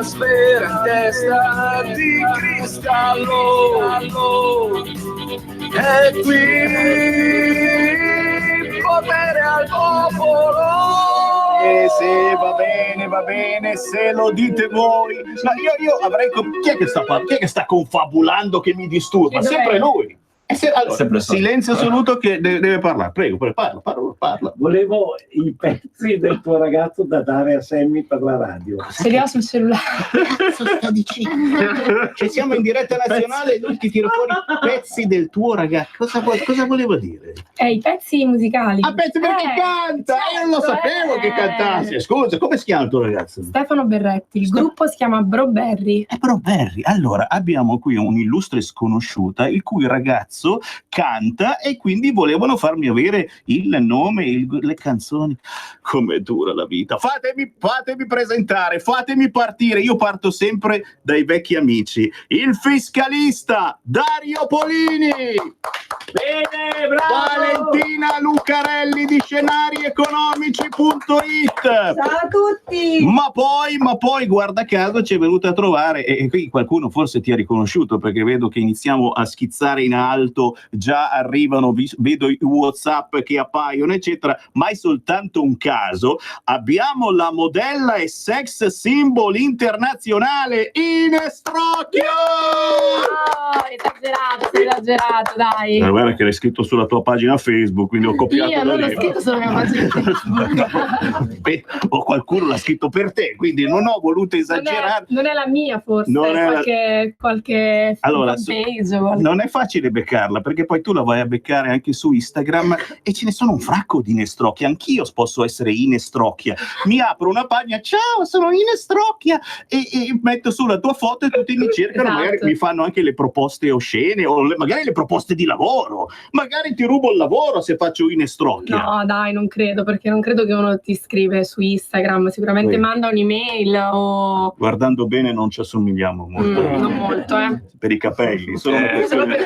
una sfera in testa di cristallo, e qui potere al popolo. Sì, va bene, se lo dite voi. Ma io avrei... Chi è che sta confabulando che mi disturba? Sempre lui. Allora, silenzio assoluto che deve parlare. Prego, parla. Volevo i pezzi del tuo ragazzo da dare a Sammy per la radio. Se li ho sul cellulare. Cazzo sta dicendo? Cioè, siamo in diretta nazionale e lui ti tira fuori i pezzi del tuo ragazzo. Cosa voleva dire? I pezzi musicali. Pezzi perché canta! Certo, io non lo sapevo che cantasse. Scusa, come si chiama il tuo ragazzo? Stefano Berretti. Il gruppo si chiama Broberry. Broberry. Allora, abbiamo qui un'illustre sconosciuta il cui ragazzo canta e quindi volevano farmi avere il nome, le canzoni. Com'è dura la vita. Fatemi presentare, fatemi partire. Io parto sempre dai vecchi amici. Il fiscalista Dario Polini. Bene, bravo! Valentina Lucarelli di scenarieconomici.it. Ciao a tutti! Ma poi, guarda caso, ci è venuta a trovare, e qui qualcuno forse ti ha riconosciuto, perché vedo che iniziamo a schizzare in alto, già arrivano, vedo i WhatsApp che appaiono, eccetera, ma è soltanto un caso. Abbiamo la modella e sex symbol internazionale Ines Strocchio! Oh, esagerato, dai. Guarda che l'hai scritto sulla tua pagina Facebook, quindi ho copiato. Io non l'ho scritto sulla mia pagina Facebook. O qualcuno l'ha scritto per te, quindi non ho voluto esagerare. Non è la mia, forse, qualche allora, fanpage. Non è facile beccarla, perché poi tu la vai a beccare anche su Instagram e ce ne sono un fracco di Ines Strocchia. Anch'io posso essere Ines Strocchia. Mi apro una pagina, ciao, sono Ines Strocchia, e metto sulla tua foto e tutti mi cercano, esatto. Magari mi fanno anche le proposte oscene o magari le proposte di lavoro. Magari ti rubo il lavoro se faccio Ines Strocchia. No, dai, non credo, perché non credo che uno ti scrive su Instagram, sicuramente manda un'email o... Guardando bene non ci assomigliamo molto. Non molto, Per i capelli, solo una questione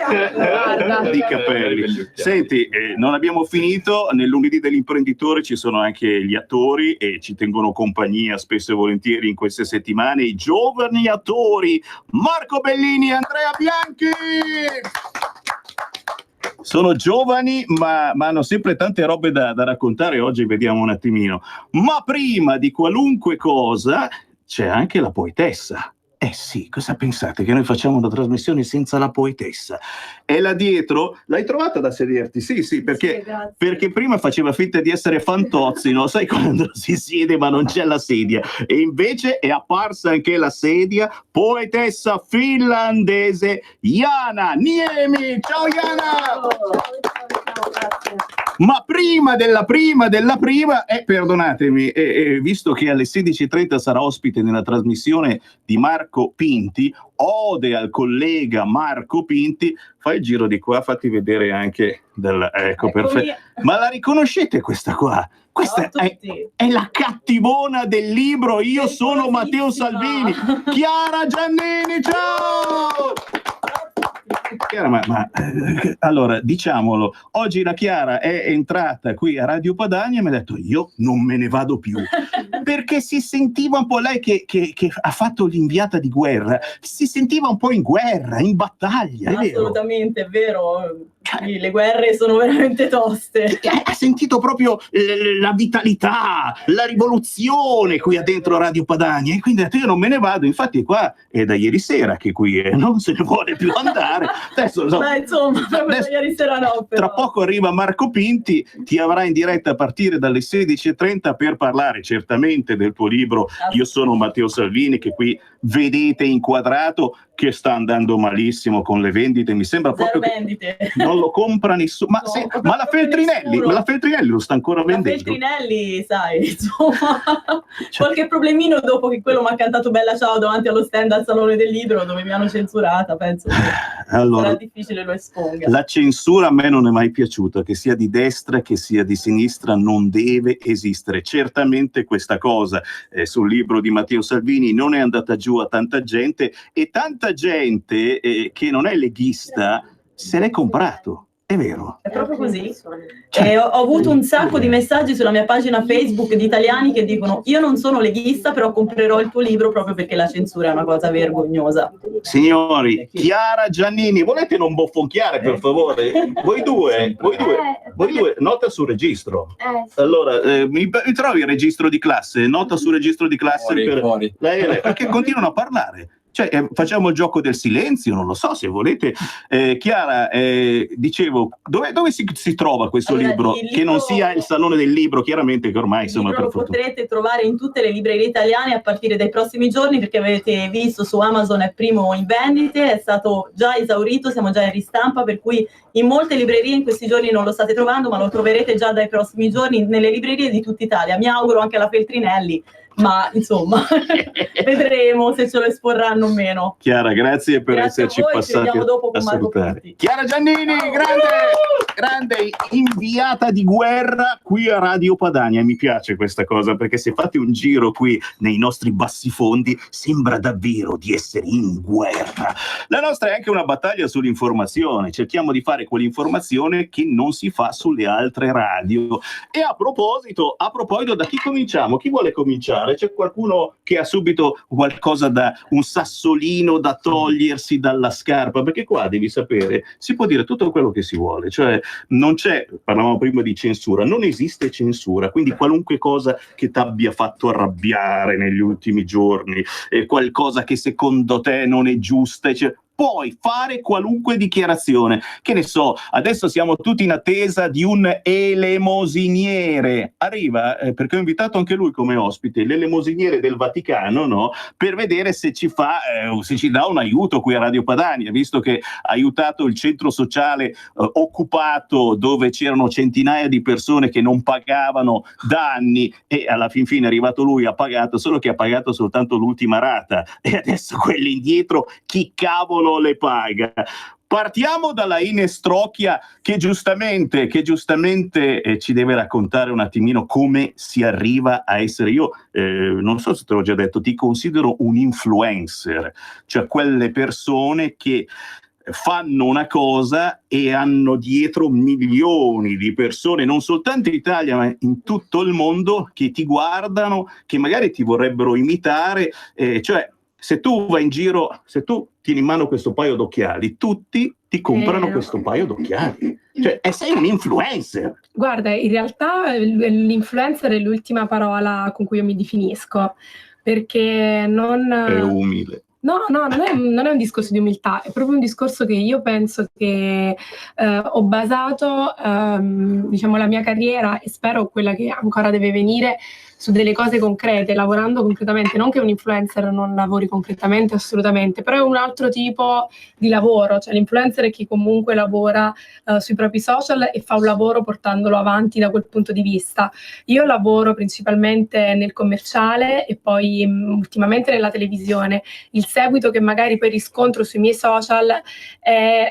di capelli. Senti, non abbiamo finito, nel lunedì dell'imprenditore ci sono anche gli attori e ci tengono compagnia spesso e volentieri in queste settimane i giovani attori Marco Bellini e Andrea Bianchi. Sono giovani ma hanno sempre tante robe da raccontare, oggi vediamo un attimino. Ma prima di qualunque cosa c'è anche la poetessa. Sì, cosa pensate? Che noi facciamo una trasmissione senza la poetessa? E là dietro, l'hai trovata da sederti? Sì, perché prima faceva finta di essere Fantozzi, no? Sai quando si siede ma non c'è la sedia? E invece è apparsa anche la sedia, poetessa finlandese Jana Niemi. Ciao Jana! Ciao, grazie. Ma prima della prima, perdonatemi, visto che alle 16:30 sarà ospite nella trasmissione di Marco Pinti, ode al collega Marco Pinti, fai il giro di qua, fatti vedere anche ecco, perfetto. Ma la riconoscete questa qua? Questa è la cattivona del libro Io sono Matteo Salvini, Chiara Giannini, ciao! Chiara, allora diciamolo, oggi la Chiara è entrata qui a Radio Padania e mi ha detto io non me ne vado più, perché si sentiva un po' lei che ha fatto l'inviata di guerra, si sentiva un po' in guerra, in battaglia. Assolutamente, è vero. Le guerre sono veramente toste. Ha sentito proprio la vitalità, la rivoluzione qui dentro Radio Padania e quindi ha detto io non me ne vado, infatti qua è da ieri sera che qui è, non se ne vuole più andare. Adesso, ieri sera no, però. Tra poco arriva Marco Pinti, ti avrà in diretta a partire dalle 16:30 per parlare certamente del tuo libro Io sono Matteo Salvini, che qui vedete inquadrato, che sta andando malissimo con le vendite, mi sembra proprio vendite. Che non lo compra nessuno. Ma la Feltrinelli lo sta ancora vendendo. La Feltrinelli, sai, insomma, qualche problemino dopo che quello mi ha cantato Bella Ciao davanti allo stand al Salone del Libro dove mi hanno censurata, penso che sarà difficile lo esponga. La censura a me non è mai piaciuta, che sia di destra che sia di sinistra, non deve esistere. Certamente questa cosa sul libro di Matteo Salvini non è andata giù a tanta gente, e tanta gente che non è leghista se l'è comprato. È vero. È proprio così. Ho avuto un sacco di messaggi sulla mia pagina Facebook di italiani che dicono: io non sono leghista, però comprerò il tuo libro proprio perché la censura è una cosa vergognosa. Signori, Chiara Giannini, volete non bofonchiare per favore? Voi due, nota sul registro. Allora, mi trovi il registro di classe? Nota sul registro di classe fuori. Lei, perché continuano a parlare. Cioè, facciamo il gioco del silenzio, non lo so se volete. Chiara, dicevo, dove si trova questo libro? Che non sia il Salone del Libro, chiaramente, che ormai insomma Il libro lo potrete trovare in tutte le librerie italiane a partire dai prossimi giorni, perché avete visto su Amazon è primo in vendite, è stato già esaurito, siamo già in ristampa, per cui in molte librerie in questi giorni non lo state trovando, ma lo troverete già dai prossimi giorni nelle librerie di tutta Italia. Mi auguro anche alla Feltrinelli, ma insomma vedremo se ce lo esporranno o meno. Chiara, grazie per esserci passati a salutare. Chiara Giannini, grande inviata di guerra qui a Radio Padania. Mi piace questa cosa, perché se fate un giro qui nei nostri bassifondi sembra davvero di essere in guerra. La nostra è anche una battaglia sull'informazione, cerchiamo di fare quell'informazione che non si fa sulle altre radio. E a proposito, da chi cominciamo? Chi vuole cominciare? C'è qualcuno che ha subito qualcosa un sassolino da togliersi dalla scarpa? Perché qua devi sapere, si può dire tutto quello che si vuole, cioè non c'è, parlavamo prima di censura, non esiste censura, quindi qualunque cosa che ti abbia fatto arrabbiare negli ultimi giorni, qualcosa che secondo te non è giusta, puoi fare qualunque dichiarazione. Che ne so, adesso siamo tutti in attesa di un elemosiniere. Arriva, perché ho invitato anche lui come ospite, l'elemosiniere del Vaticano, no? Per vedere se ci dà un aiuto qui a Radio Padania, visto che ha aiutato il centro sociale occupato, dove c'erano centinaia di persone che non pagavano da anni, e alla fin fine è arrivato lui, ha pagato, solo che ha pagato soltanto l'ultima rata, e adesso quelli indietro chi cavolo le paga? Partiamo dalla Ines Trocchia, che giustamente ci deve raccontare un attimino come si arriva a essere. Io non so se te l'ho già detto, ti considero un influencer, cioè quelle persone che fanno una cosa e hanno dietro milioni di persone, non soltanto in Italia ma in tutto il mondo, che ti guardano, che magari ti vorrebbero imitare, cioè se tu vai in giro, se tu tieni in mano questo paio d'occhiali, tutti ti comprano questo paio d'occhiali. Cioè, sei un influencer. Guarda, in realtà l'influencer è l'ultima parola con cui io mi definisco, perché non... È umile. No, non è un discorso di umiltà, è proprio un discorso che io penso che ho basato, diciamo, la mia carriera, e spero quella che ancora deve venire, su delle cose concrete, lavorando concretamente. Non che un influencer non lavori concretamente, assolutamente, però è un altro tipo di lavoro. Cioè l'influencer è chi comunque lavora sui propri social e fa un lavoro portandolo avanti da quel punto di vista. Io lavoro principalmente nel commerciale e poi ultimamente nella televisione. Il seguito che magari poi riscontro sui miei social è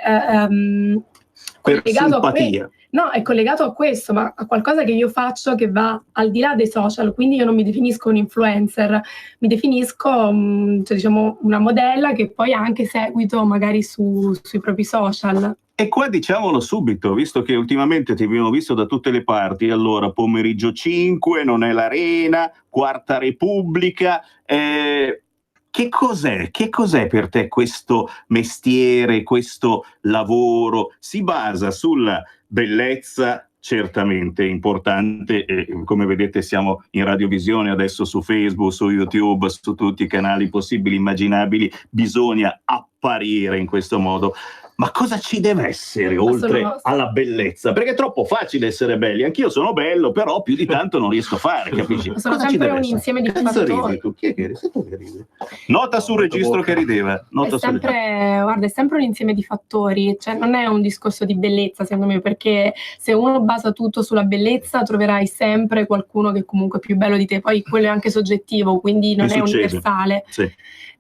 per collegato simpatia. è collegato a questo, ma a qualcosa che io faccio che va al di là dei social. Quindi io non mi definisco un influencer, mi definisco cioè, diciamo, una modella che poi ha anche seguito magari sui propri social. E qua diciamolo subito, visto che ultimamente ti abbiamo visto da tutte le parti, allora pomeriggio 5, non è l'Arena, Quarta Repubblica, che cos'è per te questo mestiere, questo lavoro? Si basa sulla bellezza, certamente importante, e come vedete siamo in radiovisione adesso, su Facebook, su YouTube, su tutti i canali possibili, immaginabili, bisogna apparire in questo modo. Ma cosa ci deve essere oltre alla bellezza? Perché è troppo facile essere belli. Anch'io sono bello, però più di tanto non riesco a fare, capisci? Sono sempre un insieme di fattori. Chi è che ride? Nota sul registro che rideva. Guarda, è sempre un insieme di fattori. Cioè non è un discorso di bellezza, secondo me, perché se uno basa tutto sulla bellezza troverai sempre qualcuno che comunque è più bello di te. Poi quello è anche soggettivo, quindi non è universale. Sì.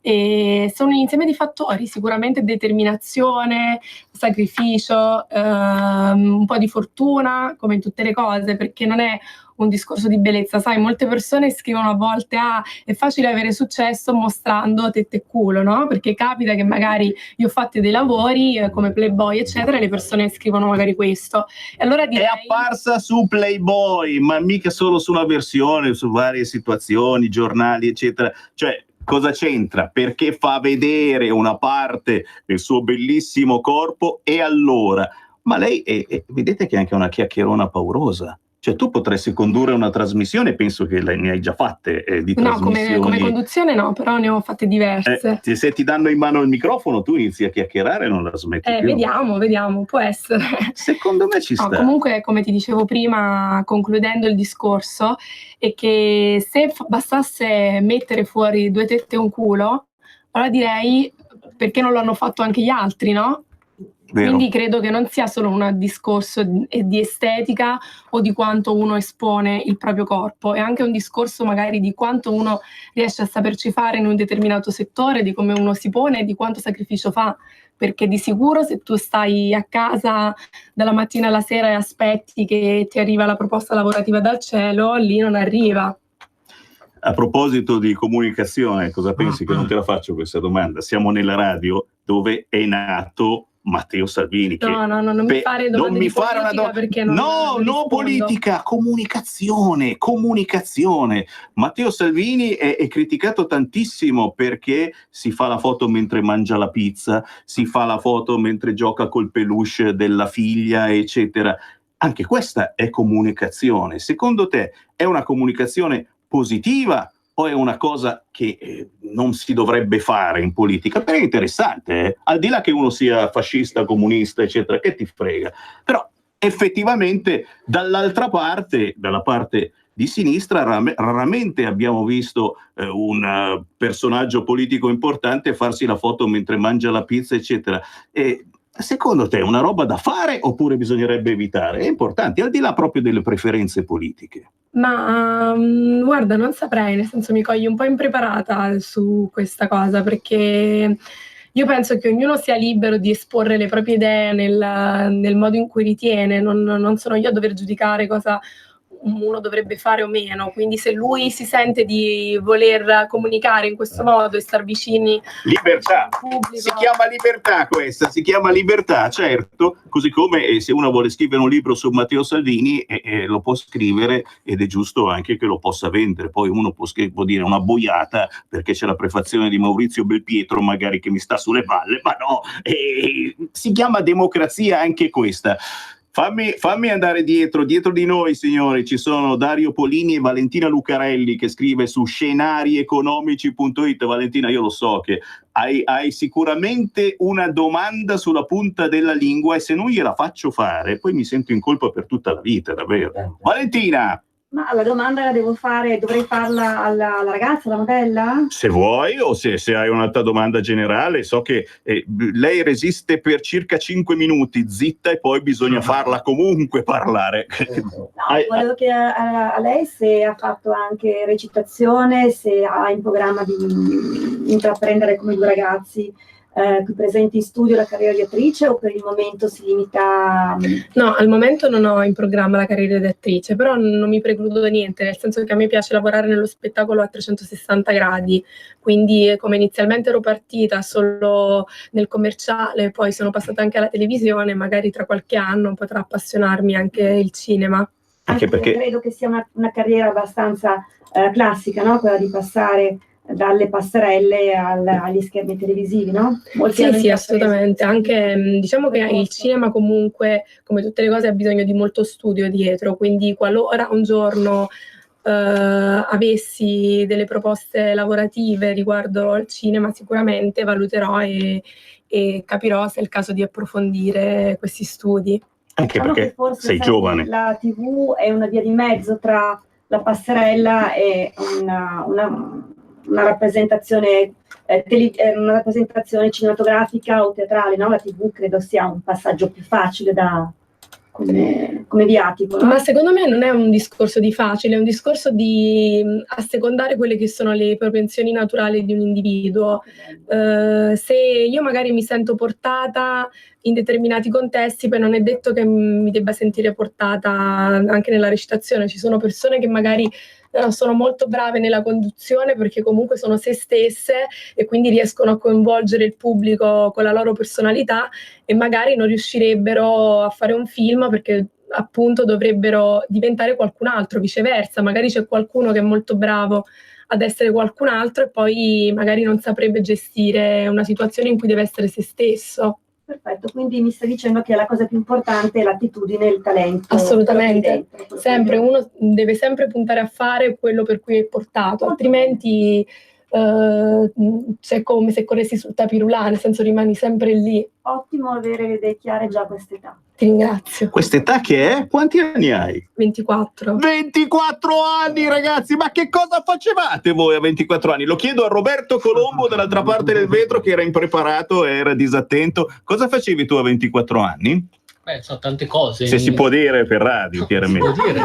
E sono un insieme di fattori, sicuramente determinazione, sacrificio, un po' di fortuna, come in tutte le cose, perché non è un discorso di bellezza. Sai, molte persone scrivono a volte è facile avere successo mostrando tette e culo, no? Perché capita che magari io ho fatto dei lavori come Playboy eccetera e le persone scrivono magari questo, e allora direi... È apparsa su Playboy, ma mica solo su una versione, su varie situazioni, giornali eccetera, cioè cosa c'entra? Perché fa vedere una parte del suo bellissimo corpo, e allora? Ma lei vedete che è anche una chiacchierona paurosa. Cioè tu potresti condurre una trasmissione, penso che ne hai già fatte di trasmissioni. No, come conduzione no, però ne ho fatte diverse. Se ti danno in mano il microfono tu inizi a chiacchierare e non la smetti più. Vediamo, può essere. Secondo me ci sta. Comunque, come ti dicevo prima, concludendo il discorso, è che se bastasse mettere fuori 2 tette e un culo, allora direi perché non lo hanno fatto anche gli altri, no? Vero. Quindi credo che non sia solo un discorso di estetica o di quanto uno espone il proprio corpo, è anche un discorso magari di quanto uno riesce a saperci fare in un determinato settore, di come uno si pone e di quanto sacrificio fa, perché di sicuro se tu stai a casa dalla mattina alla sera e aspetti che ti arriva la proposta lavorativa dal cielo, lì non arriva. A proposito di comunicazione, cosa pensi? Che non te la faccio questa domanda. Siamo nella radio dove è nato Matteo Salvini. No, non mi fare domande di politica perché non politica, comunicazione. Matteo Salvini è criticato tantissimo perché si fa la foto mentre mangia la pizza, si fa la foto mentre gioca col peluche della figlia, eccetera. Anche questa è comunicazione. Secondo te è una comunicazione positiva o è una cosa che non si dovrebbe fare in politica? Però è interessante, al di là che uno sia fascista, comunista, eccetera, che ti frega. Però effettivamente dall'altra parte, dalla parte di sinistra, raramente abbiamo visto un personaggio politico importante farsi la foto mentre mangia la pizza, eccetera. E secondo te è una roba da fare oppure bisognerebbe evitare? È importante, al di là proprio delle preferenze politiche. Ma guarda, non saprei, nel senso mi cogli un po' impreparata su questa cosa, perché io penso che ognuno sia libero di esporre le proprie idee nel modo in cui ritiene, non sono io a dover giudicare cosa uno dovrebbe fare o meno, quindi se lui si sente di voler comunicare in questo modo e star vicini libertà, al pubblico. si chiama libertà questa, si chiama libertà, certo, così come se uno vuole scrivere un libro su Matteo Salvini lo può scrivere ed è giusto anche che lo possa vendere, poi uno può dire una boiata perché c'è la prefazione di Maurizio Belpietro magari che mi sta sulle palle, ma no, si chiama democrazia anche questa. Fammi andare dietro di noi, signori, ci sono Dario Polini e Valentina Lucarelli che scrive su scenarieconomici.it. Valentina, io lo so che hai sicuramente una domanda sulla punta della lingua e se non gliela faccio fare, poi mi sento in colpa per tutta la vita, davvero. Valentina! Ma la domanda la devo fare, dovrei farla alla ragazza, alla modella? Se vuoi o se hai un'altra domanda generale, so che lei resiste per circa 5 minuti zitta e poi bisogna farla comunque parlare. No, volevo chiedere a lei se ha fatto anche recitazione, se ha in programma di intraprendere come 2 ragazzi qui presenti in studio la carriera di attrice o per il momento si limita? No, al momento non ho in programma la carriera di attrice, però non mi precludo niente, nel senso che a me piace lavorare nello spettacolo a 360 gradi, quindi come inizialmente ero partita solo nel commerciale, poi sono passata anche alla televisione, magari tra qualche anno potrà appassionarmi anche il cinema. Anche perché credo che sia una carriera abbastanza classica, no? Quella di passare dalle passerelle agli schermi televisivi, no? Sì, assolutamente. Anche diciamo che il cinema comunque, come tutte le cose, ha bisogno di molto studio dietro, quindi qualora un giorno avessi delle proposte lavorative riguardo al cinema, sicuramente valuterò e capirò se è il caso di approfondire questi studi. Anche perché sei giovane. La TV è una via di mezzo tra la passerella e una rappresentazione cinematografica o teatrale, no? La TV credo sia un passaggio più facile da come viatico, no? Ma secondo me non è un discorso di facile, è un discorso di assecondare quelle che sono le propensioni naturali di un individuo. Se io magari mi sento portata in determinati contesti, poi non è detto che mi debba sentire portata anche nella recitazione. Ci sono persone che magari sono molto brave nella conduzione perché comunque sono se stesse e quindi riescono a coinvolgere il pubblico con la loro personalità, e magari non riuscirebbero a fare un film perché appunto dovrebbero diventare qualcun altro. Viceversa, magari c'è qualcuno che è molto bravo ad essere qualcun altro e poi magari non saprebbe gestire una situazione in cui deve essere se stesso. Perfetto, quindi mi stai dicendo che la cosa più importante è l'attitudine e il talento. Assolutamente, Dentro, sempre uno deve sempre puntare a fare quello per cui è portato, altrimenti c'è come se corressi sul tapirulà, nel senso rimani sempre lì. Ottimo avere le idee chiare già a quest'età. Ti ringrazio. Quest'età che è? Quanti anni hai? 24. 24 anni, ragazzi, ma che cosa facevate voi a 24 anni? Lo chiedo a Roberto Colombo dall'altra parte del vetro, che era impreparato e era disattento. Cosa facevi tu a 24 anni? Beh, so tante cose. Se si può dire per radio, chiaramente. Si può dire,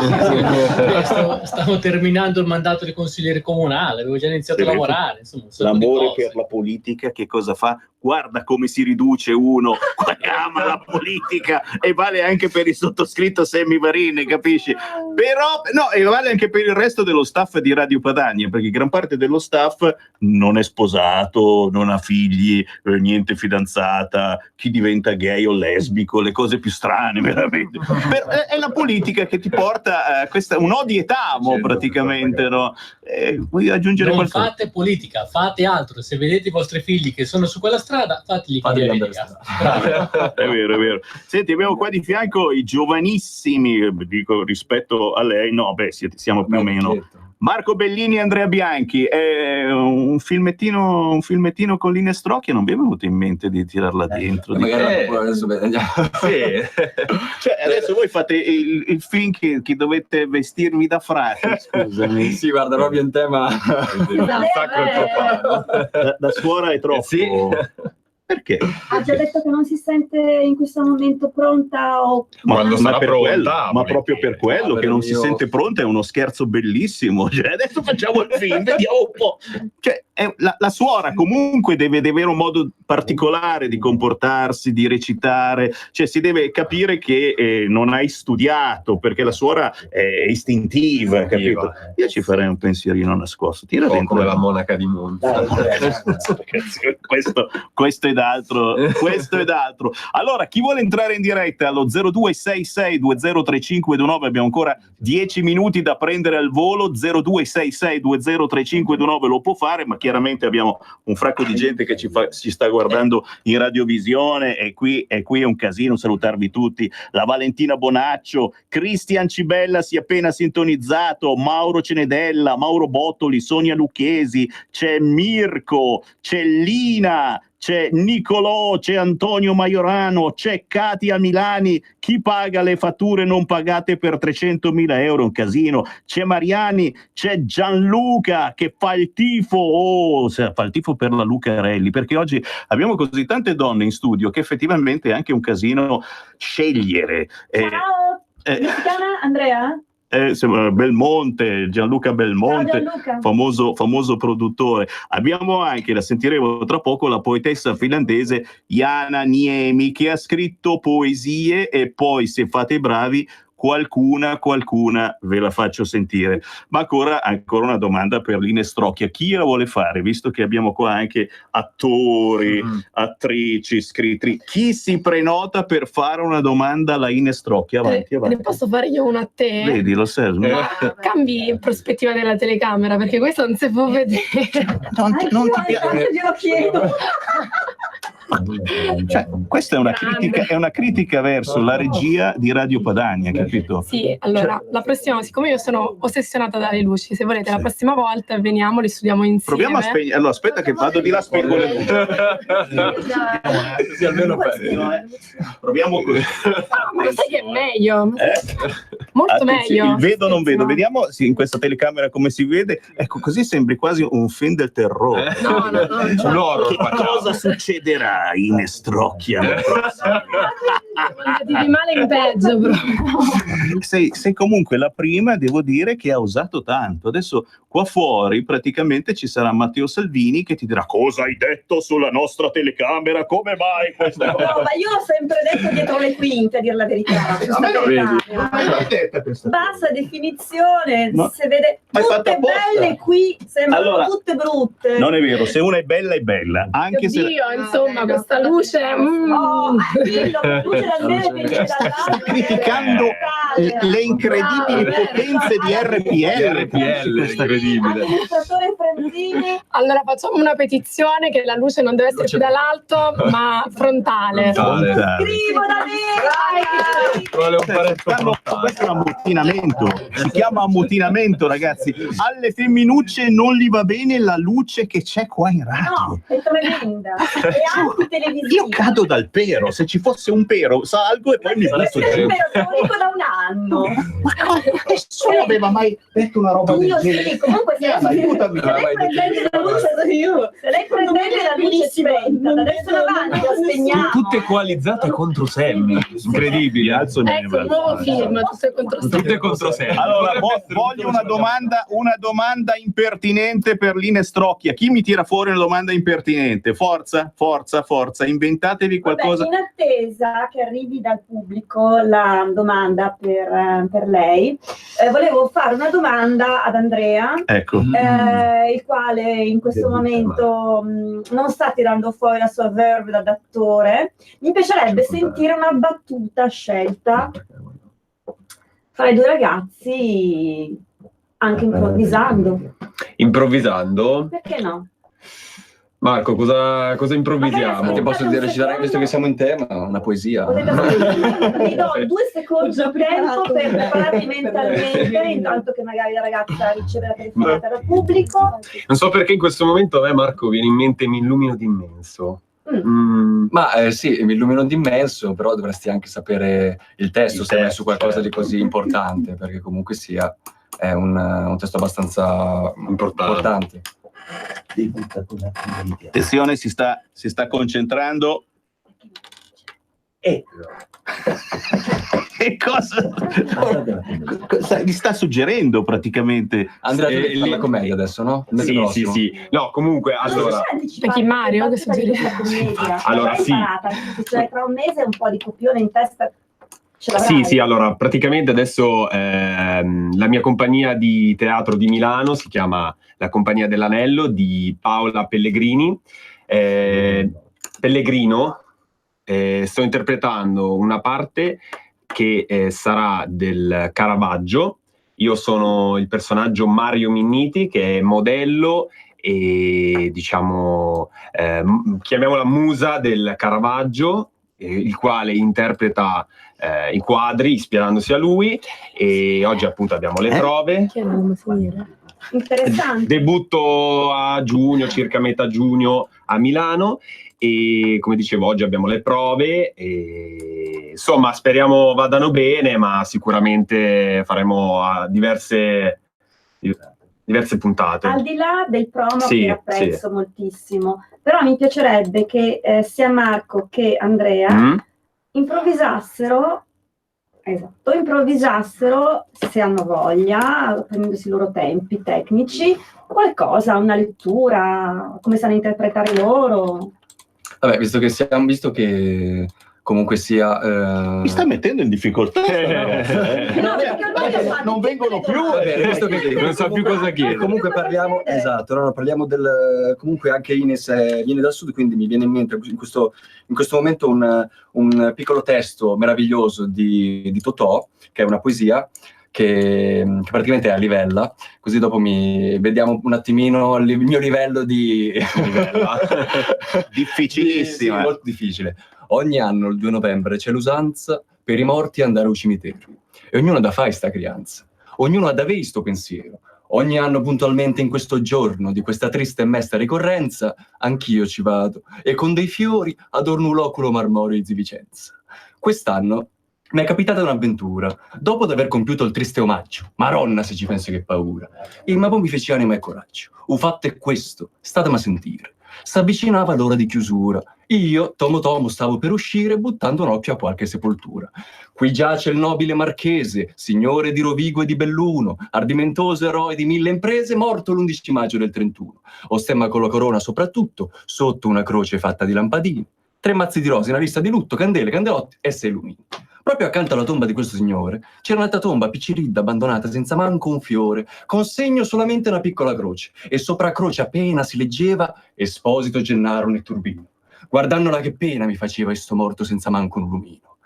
sì. Stavo terminando il mandato di consigliere comunale, avevo già iniziato a lavorare. Insomma, l'amore per la politica che cosa fa? Guarda come si riduce uno che ama la politica, e vale anche per il sottoscritto Sammy Varin, capisci? Però no, e vale anche per il resto dello staff di Radio Padania, perché gran parte dello staff non è sposato, non ha figli, niente fidanzata, chi diventa gay o lesbico, le cose più strane veramente. È la politica che ti porta a questa un odietamo praticamente, no? Vuoi aggiungere non qualcosa? Fate politica, fate altro. Se vedete i vostri figli che sono su quella strada, fategli cambiare idea. È vero, è vero. Senti, abbiamo qua di fianco i giovanissimi, dico rispetto a lei, no, beh, siamo più o meno. Marco Bellini e Andrea Bianchi, è un filmettino con Line Strocchia, non vi è venuto in mente di tirarla dentro? Adesso andiamo. Sì. Cioè, adesso voi fate il film che dovete vestirvi da frate, scusami. Sì, guarda, proprio in tema un sacco Da suora è troppo. Sì. Perché? Ha già detto che non si sente in questo momento pronta o... Ma proprio per quello che non si sente pronta, è uno scherzo bellissimo. Cioè, adesso facciamo il film, vediamo un po'. Cioè, la suora comunque deve avere un modo particolare di comportarsi, di recitare, cioè si deve capire che non hai studiato, perché la suora è istintiva, capito? Io ci farei un pensierino nascosto. Tira dentro. Come la monaca di Monza. Questo ed altro. Allora, chi vuole entrare in diretta allo 0266203529, abbiamo ancora 10 minuti da prendere al volo. 0266203529 lo può fare, ma chiaramente abbiamo un fracco di gente che ci sta guardando in radiovisione, e qui è un casino salutarvi tutti. La Valentina Bonaccio, Cristian Cibella si è appena sintonizzato, Mauro Cenedella, Mauro Bottoli, Sonia Lucchesi, c'è Mirko, c'è Lina, c'è Nicolò, c'è Antonio Maiorano, c'è Katia Milani. Chi paga le fatture non pagate per 300.000 euro? Un casino. C'è Mariani, c'è Gianluca che fa il tifo, fa il tifo per la Lucarelli, perché oggi abbiamo così tante donne in studio che effettivamente è anche un casino scegliere. Ciao, come si chiama? Andrea? Belmonte, Gianluca Belmonte, Gianluca. famoso produttore. Abbiamo anche, la sentiremo tra poco, la poetessa finlandese Jana Niemi, che ha scritto poesie, e poi, se fate i bravi, qualcuna ve la faccio sentire. Ma ancora una domanda per Line Strocchia: chi la vuole fare, visto che abbiamo qua anche attori, attrici, scrittrici? Chi si prenota per fare una domanda alla Line Strocchia? Avanti. Ne posso fare io una a te? Vedi, lo sai. Cambi prospettiva della telecamera, perché questo non si può vedere. Non ti piace? Glielo chiedo. Cioè, questa è una critica verso la regia di Radio Padania, capito? Sì, allora, la prossima, siccome io sono ossessionata dalle luci, se volete, la prossima volta veniamo, le studiamo insieme. Proviamo a spegnere. Allora, aspetta che vado di là, spengo le luci. Sì, almeno Proviamo così. Ma lo sai che è meglio? Molto meglio. Vedo o non vedo? Vediamo in questa telecamera come si vede. Ecco, così sembri quasi un film del terrore. No. Che cosa succederà in Strocchia? di male in peggio, però. sei comunque la prima, devo dire, che ha usato tanto. Adesso qua fuori praticamente ci sarà Matteo Salvini che ti dirà: cosa hai detto sulla nostra telecamera, come mai questa cosa? No, ma io ho sempre detto dietro le quinte, a dire la verità. Bassa definizione, No. si vede Ma hai fatto tutte apposta. belle qui, sembrano Allora, tutte brutte. Non è vero, se una è bella, anche se Dio, insomma, questa luce. Oh, dillo, che luce dal bene, viene dall'alto. sta criticando le incredibili potenze di RPL. Questa incredibile. Amministratore Franzini, Allora facciamo una petizione che la luce non deve essere più dall'alto, ma frontale. scrivo da me. Vuole un paretto Questo è un ammutinamento, si chiama ammutinamento, ragazzi. Alle femminucce non gli va bene la luce che c'è qua in radio. No, è tremenda. È antitelevisiva. Io cado dal pero, se ci fosse un pero salgo e poi mi butto giù. Te lo dico da un anno. Nessuno aveva mai detto una roba del Io genere. sì, comunque se Aiutami. lei prendete la luce, se lei prendete la luce spenta, da adesso in avanti la spegniamo. Tutte coalizzate contro Sammy. Incredibile. Alzo il Ecco, un nuovo film, tutte contro sé. Tutte contro Sammy. Allora, voglio una domanda impertinente per Line Strocchia. Chi mi tira fuori una domanda impertinente? Forza, inventatevi qualcosa. Vabbè, in attesa che arrivi dal pubblico la domanda per lei, volevo fare una domanda ad Andrea, Ecco. il quale in questo momento non sta tirando fuori la sua verve da attore. Mi piacerebbe sentire una battuta scelta fra i due ragazzi, anche improvvisando. Improvvisando? Perché no? Marco, cosa improvvisiamo? Ti posso dire, recitare, visto che siamo in tema, una poesia. Vi do 2 secondi di tempo per prepararvi mentalmente, intanto che magari la ragazza riceve la telefonata dal pubblico. Non so perché in questo momento a me, Marco, viene in mente Mi illumino d'immenso. Ma sì, mi illumino d'immenso, però dovresti anche sapere il testo, se hai messo qualcosa di così importante, perché comunque sia è un testo abbastanza importante. Attenzione, si sta concentrando. Che cosa gli sta suggerendo praticamente? Andrea, tu devi fare la commedia adesso, no? Sì. No, no, allora. Perché Mario che suggerisce? Allora, sì. Cioè, tra un mese un po' di copione in testa ce l'avrai. Sì, allora, praticamente adesso la mia compagnia di teatro di Milano si chiama La Compagnia dell'Anello di Paola Pellegrini. Pellegrino, sto interpretando una parte che sarà del Caravaggio. Io sono il personaggio Mario Minniti, che è modello e diciamo chiamiamola musa del Caravaggio, il quale interpreta i quadri ispirandosi a lui, e oggi appunto abbiamo le prove. Interessante. Debutto a giugno, circa metà giugno a Milano, e come dicevo oggi abbiamo le prove e insomma speriamo vadano bene, ma sicuramente faremo diverse puntate. Al di là del promo, Sì, che apprezzo moltissimo, però mi piacerebbe che sia Marco che Andrea improvvisassero, se hanno voglia, prendendosi i loro tempi tecnici, qualcosa, una lettura, come sanno interpretare loro. Vabbè, visto che comunque sia... Mi sta mettendo in difficoltà. Non vengono più. Visto che non so più cosa chiedere. Comunque parliamo, parliamo del... Comunque anche Ines viene dal sud, quindi mi viene in mente in questo momento un piccolo testo meraviglioso di Totò, che è una poesia, che praticamente è a livella, così dopo vediamo un attimino il mio livello di... difficilissima. Sì, molto difficile. Ogni anno, il 2 novembre, c'è l'usanza per i morti andare ai cimiteri. E ognuno da fai sta crianza. Ognuno ha da vei sto pensiero. Ogni anno puntualmente in questo giorno di questa triste e mesta ricorrenza, anch'io ci vado e con dei fiori adorno l'oculo marmoreo di Vicenza. Quest'anno mi è capitata un'avventura, dopo aver compiuto il triste omaggio. Maronna, se ci pensi che paura. Il mapo mi fece anima e coraggio. U fatto è questo, statemi a sentire. S'avvicinava l'ora di chiusura Io, Tomo, stavo per uscire buttando un occhio a qualche sepoltura. Qui giace il nobile marchese, signore di Rovigo e di Belluno, ardimentoso eroe di 1000 imprese, morto l'11 maggio del 31. O stemma con la corona soprattutto, sotto una croce fatta di lampadini, 3 mazzi di rose, una lista di lutto, candele, candelotti e 6 lumini. Proprio accanto alla tomba di questo signore c'era un'altra tomba picciridda, abbandonata, senza manco un fiore, con segno solamente una piccola croce, e sopra croce appena si leggeva Esposito Gennaro Netturbino. Guardandola che pena mi faceva sto morto senza manco un lumino.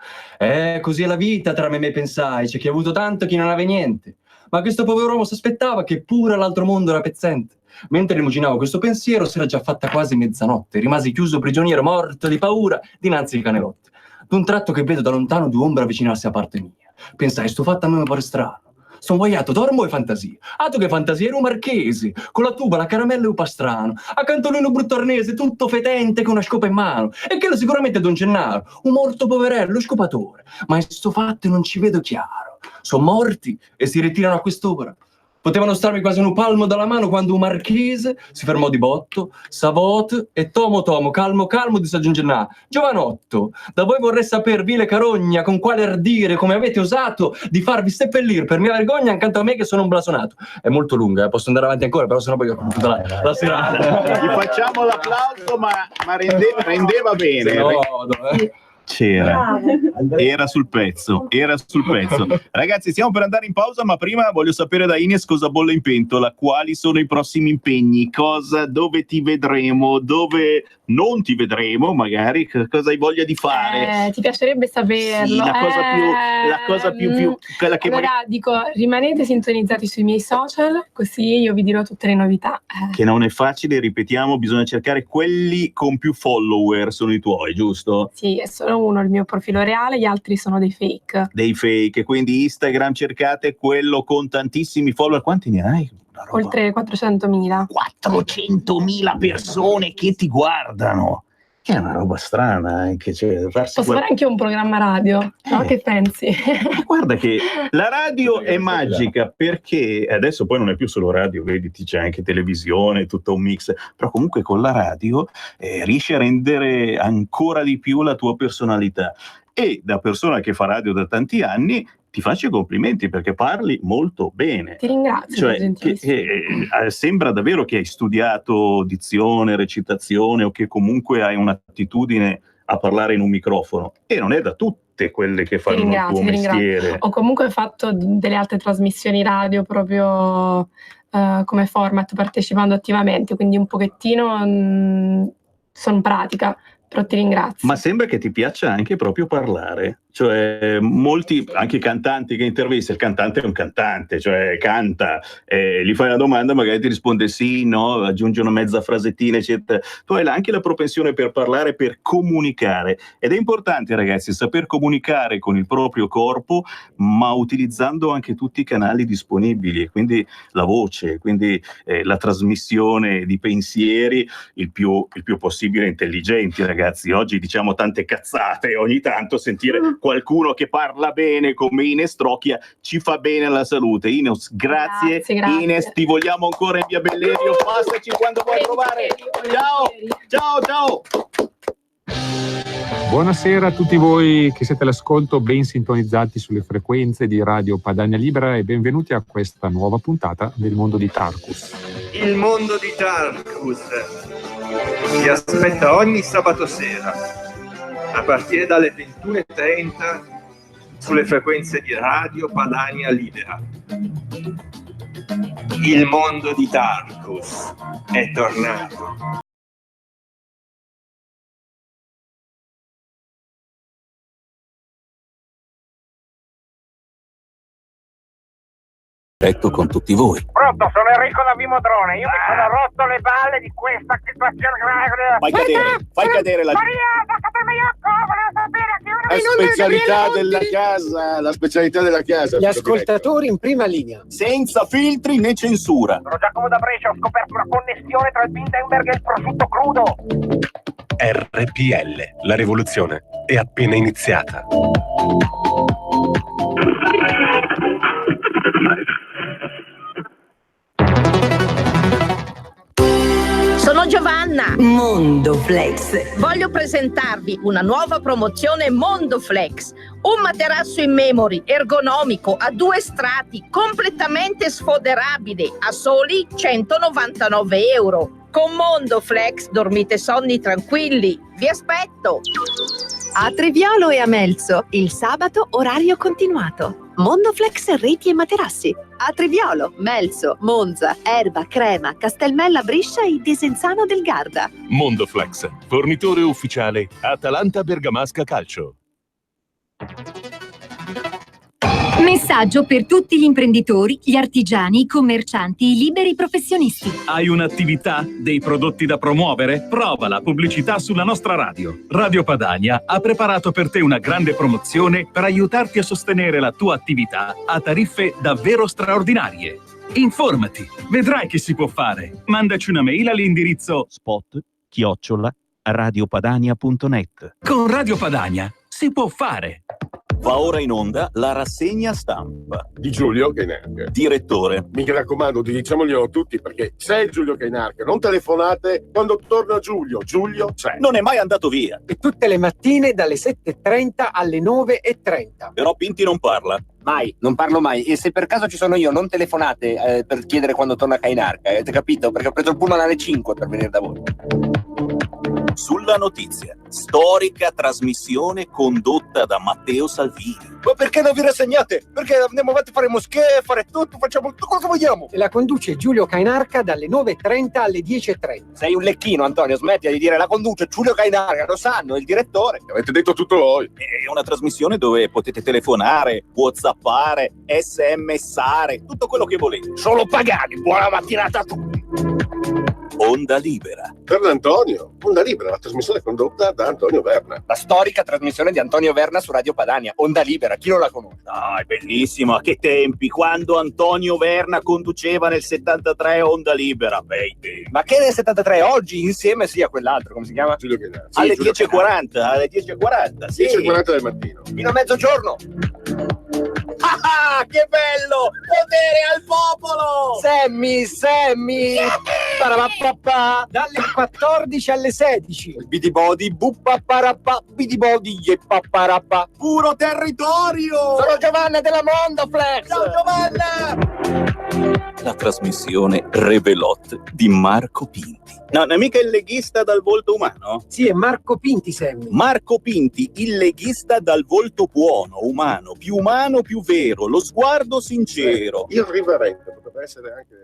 Così è la vita, tra me pensai, c'è chi ha avuto tanto e chi non aveva niente. Ma questo povero uomo s'aspettava che pure all'altro mondo era pezzente. Mentre rimuginavo questo pensiero s'era già fatta quasi mezzanotte, rimasi chiuso prigioniero, morto di paura, dinanzi ai canelotti. D'un tratto che vedo da lontano 2 ombre avvicinarsi a parte mia. Pensai, sto fatto a me mi pare strano. Son guaiato, dormo e fantasia. Tu che fantasia, ero un marchese, con la tuba, la caramella e un pastrano. Accanto a lui un brutto arnese, tutto fetente, con una scopa in mano. E quello sicuramente è Don Gennaro, un morto poverello, scopatore. Ma in sto fatto non ci vedo chiaro. Sono morti e si ritirano a quest'ora. Potevano starmi quasi un palmo dalla mano quando un marchese si fermò di botto, Savot e Tomo, calmo di San Gennaro. Giovanotto, da voi vorrei saper, vile carogna, con quale ardire, come avete osato di farvi seppellire per mia vergogna accanto a me che sono un blasonato. È molto lunga, posso andare avanti ancora, però sennò poi ho tutta la serata. Gli facciamo l'applauso, ma rendeva bene. Era sul pezzo. Ragazzi, stiamo per andare in pausa, ma prima voglio sapere da Ines cosa bolle in pentola, quali sono i prossimi impegni, dove ti vedremo, dove non ti vedremo, magari cosa hai voglia di fare. Ti piacerebbe saperlo. Sì, la cosa più quella che allora dico, rimanete sintonizzati sui miei social, così io vi dirò tutte le novità. Che non è facile, ripetiamo, bisogna cercare quelli con più follower, sono i tuoi, giusto? Sì, è solo uno il mio profilo reale, gli altri sono dei fake. Dei fake, quindi Instagram cercate quello con tantissimi follower. Quanti ne hai? Oltre 400.000. 400.000 persone che ti guardano. Che è una roba strana anche. Posso fare anche un programma radio, no? Che pensi? Guarda che la radio è magica, perché adesso poi non è più solo radio, vedi, c'è anche televisione, tutto un mix, però comunque con la radio riesci a rendere ancora di più la tua personalità. E da persona che fa radio da tanti anni ti faccio i complimenti perché parli molto bene. Ti ringrazio. Sembra davvero che hai studiato dizione, recitazione o che comunque hai un'attitudine a parlare in un microfono, e non è da tutte quelle che fanno il tuo mestiere. Ho comunque fatto delle altre trasmissioni radio proprio come format, partecipando attivamente, quindi un pochettino sono pratica. Però ti ringrazio. Ma sembra che ti piaccia anche proprio parlare, cioè molti, anche cantanti che intervisti, il cantante è un cantante, cioè canta, gli fai una domanda, magari ti risponde sì, no, aggiunge una mezza frasettina, eccetera. Tu hai anche la propensione per parlare, per comunicare, ed è importante, ragazzi, saper comunicare con il proprio corpo, ma utilizzando anche tutti i canali disponibili, quindi la voce, quindi la trasmissione di pensieri il più possibile intelligenti, ragazzi. Oggi diciamo tante cazzate, ogni tanto sentire qualcuno che parla bene come Ines Trocchia ci fa bene alla salute. Ines, grazie. Ines, ti vogliamo ancora in via Bellerio, passaci quando vuoi trovare. Ciao. Buonasera a tutti voi che siete all'ascolto, ben sintonizzati sulle frequenze di Radio Padania Libera, e benvenuti a questa nuova puntata del Mondo di Tarkus. Il Mondo di Tarkus si aspetta ogni sabato sera a partire dalle 21:30 sulle frequenze di Radio Padania Libera. Il Mondo di Tarkus è tornato. Con tutti voi. Pronto, sono Enrico da Vimodrone. Io mi sono rotto le balle di questa situazione. Fai cadere la specialità della casa. Gli ascoltatori in prima linea. Senza filtri né censura. Sono Giacomo da Brescia, ho scoperto una connessione tra il Bindenberg e il prosciutto crudo. RPL, la rivoluzione è appena iniziata. Sono Giovanna. Mondoflex. Voglio presentarvi una nuova promozione Mondoflex. Un materasso in memory, ergonomico, a 2 strati, completamente sfoderabile, a soli 199 euro. Con Mondoflex dormite sonni tranquilli. Vi aspetto. A Treviolo e a Melzo, il sabato orario continuato. Mondoflex reti e materassi. A Treviolo, Melzo, Monza, Erba, Crema, Castelmella Brescia e Desenzano del Garda. Mondoflex, fornitore ufficiale Atalanta Bergamasca Calcio. Messaggio per tutti gli imprenditori, gli artigiani, i commercianti, i liberi professionisti. Hai un'attività? Dei prodotti da promuovere? Prova la pubblicità sulla nostra radio. Radio Padania ha preparato per te una grande promozione per aiutarti a sostenere la tua attività a tariffe davvero straordinarie. Informati, vedrai che si può fare. Mandaci una mail all'indirizzo spot@radiopadania.net. Con Radio Padania si può fare. Va ora in onda la rassegna stampa di Giulio Cainarca. Direttore. Mi raccomando, diciamoglielo tutti, perché c'è Giulio Cainarca. Non telefonate quando torna Giulio. Giulio c'è. Non è mai andato via. E tutte le mattine dalle 7:30 alle 9:30. Però Pinti non parla. Mai, non parlo mai. E se per caso ci sono io, non telefonate per chiedere quando torna Cainarca. Avete capito? Perché ho preso il pullman alle 5 per venire da voi. Sulla notizia, storica trasmissione condotta da Matteo Salvini. Ma perché non vi rassegnate? Perché andiamo avanti a fare moschee, fare tutto, facciamo tutto quello che vogliamo. E la conduce Giulio Cainarca dalle 9:30 alle 10:30. Sei un lecchino, Antonio, smetti di dire la conduce Giulio Cainarca, lo sanno, il direttore. Avete detto tutto voi. È una trasmissione dove potete telefonare, whatsappare, smsare, tutto quello che volete. Solo pagani, buona mattinata a tutti. Onda Libera. Per Antonio, Onda Libera, la trasmissione condotta da Antonio Verna. La storica trasmissione di Antonio Verna su Radio Padania, Onda Libera, chi non la conosce? Ah, è bellissimo, a che tempi, quando Antonio Verna conduceva nel 73 Onda Libera, bei tempi. Ma che nel 73, oggi insieme sia quell'altro, come si chiama? Giulio Cainarca. Sì, alle 10:40, alle 10:40, sì. 10:40 del mattino. Fino a mezzogiorno. Ah, che bello! Potere al popolo! Sammy! Parapapà, dalle 14 alle 16. Bidibodi, buppaparapà, bidibodi, yeppaparapà. Puro territorio! Sono Giovanna della Mondoflex! Ciao Giovanna! La trasmissione Revelot di Marco Pinti. No, non è mica il leghista dal volto umano? Sì, è Marco Pinti, Sammy. Marco Pinti, il leghista dal volto buono, umano, più vero, lo sguardo sincero. Irriverente, potrebbe essere anche...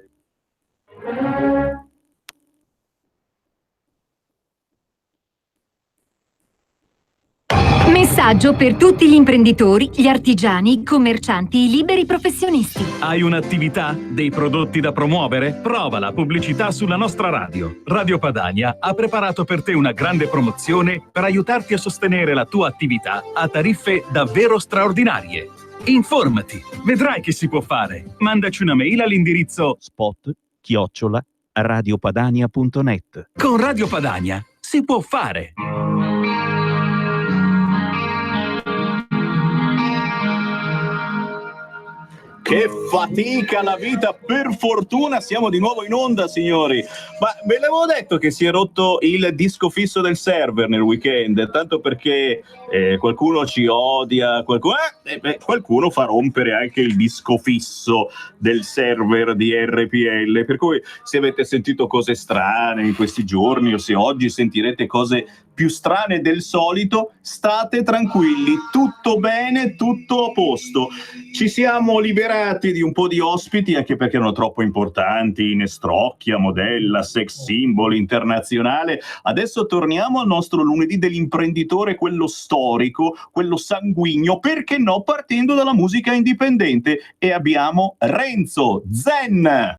Messaggio per tutti gli imprenditori, gli artigiani, i commercianti, i liberi professionisti. Hai un'attività? Dei prodotti da promuovere? Prova la pubblicità sulla nostra radio. Radio Padania ha preparato per te una grande promozione per aiutarti a sostenere la tua attività a tariffe davvero straordinarie. Informati, vedrai che si può fare. Mandaci una mail all'indirizzo spot@radiopadania.net. Con Radio Padania si può fare. Che fatica la vita, per fortuna siamo di nuovo in onda, signori. Ma ve l'avevo detto che si è rotto il disco fisso del server nel weekend, tanto perché qualcuno ci odia, qualcuno fa rompere anche il disco fisso del server di RPL, per cui se avete sentito cose strane in questi giorni o se oggi sentirete cose più strane del solito, state tranquilli, tutto bene, tutto a posto. Ci siamo liberati di un po' di ospiti, anche perché erano troppo importanti, Nestrocchia, Modella, sex symbol internazionale. Adesso torniamo al nostro lunedì dell'imprenditore, quello storico, quello sanguigno, perché no, partendo dalla musica indipendente, e abbiamo Renzo Zen.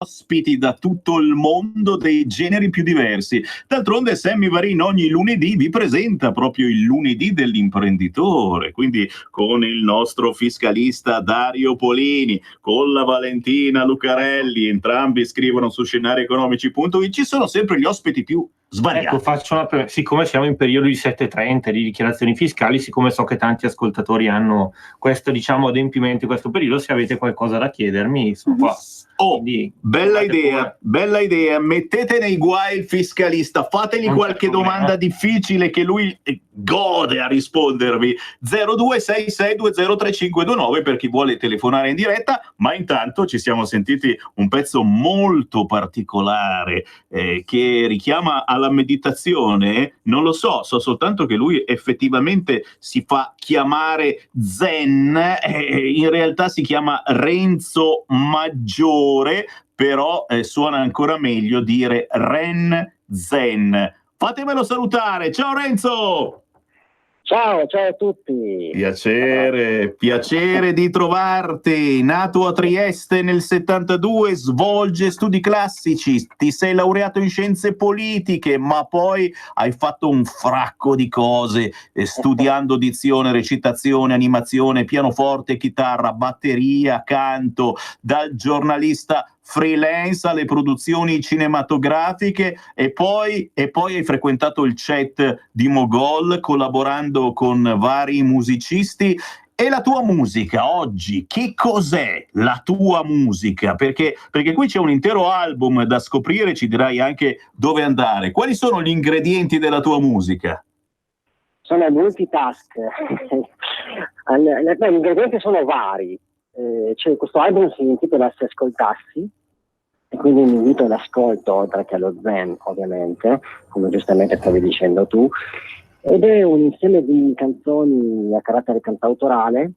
ospiti da tutto il mondo, dei generi più diversi. D'altronde Sammy Varin ogni lunedì vi presenta proprio il lunedì dell'imprenditore, quindi con il nostro fiscalista Dario Polini, con la Valentina Lucarelli, entrambi scrivono su scenarieconomici.it, ci sono sempre gli ospiti più svariati. Ecco, faccio siccome siamo in periodo di 7:30 di dichiarazioni fiscali, siccome so che tanti ascoltatori hanno questo, diciamo, adempimento in questo periodo, se avete qualcosa da chiedermi, sono qua. Quindi, bella idea, mettete nei guai il fiscalista, fategli qualche domanda difficile che lui gode a rispondervi. 0266203529 per chi vuole telefonare in diretta, ma intanto ci siamo sentiti un pezzo molto particolare che richiama alla meditazione. Non lo so soltanto che lui effettivamente si fa chiamare Zen, in realtà si chiama Renzo Maggiore, però suona ancora meglio dire Ren Zen. Fatemelo salutare, ciao Renzo! Ciao a tutti! Piacere di trovarti. Nato a Trieste nel 72, svolge studi classici, ti sei laureato in scienze politiche, ma poi hai fatto un fracco di cose, studiando dizione, recitazione, animazione, pianoforte, chitarra, batteria, canto, dal giornalista freelance alle produzioni cinematografiche e poi hai frequentato il chat di Mogol collaborando con vari musicisti. E la tua musica oggi, che cos'è la tua musica? Perché qui c'è un intero album da scoprire, ci dirai anche dove andare. Quali sono gli ingredienti della tua musica? Sono multitask. Gli ingredienti sono vari. Questo album si intitola Se ascoltassi, e quindi mi invito all'ascolto oltre che allo zen, ovviamente, come giustamente stavi dicendo tu, ed è un insieme di canzoni a carattere cantautorale.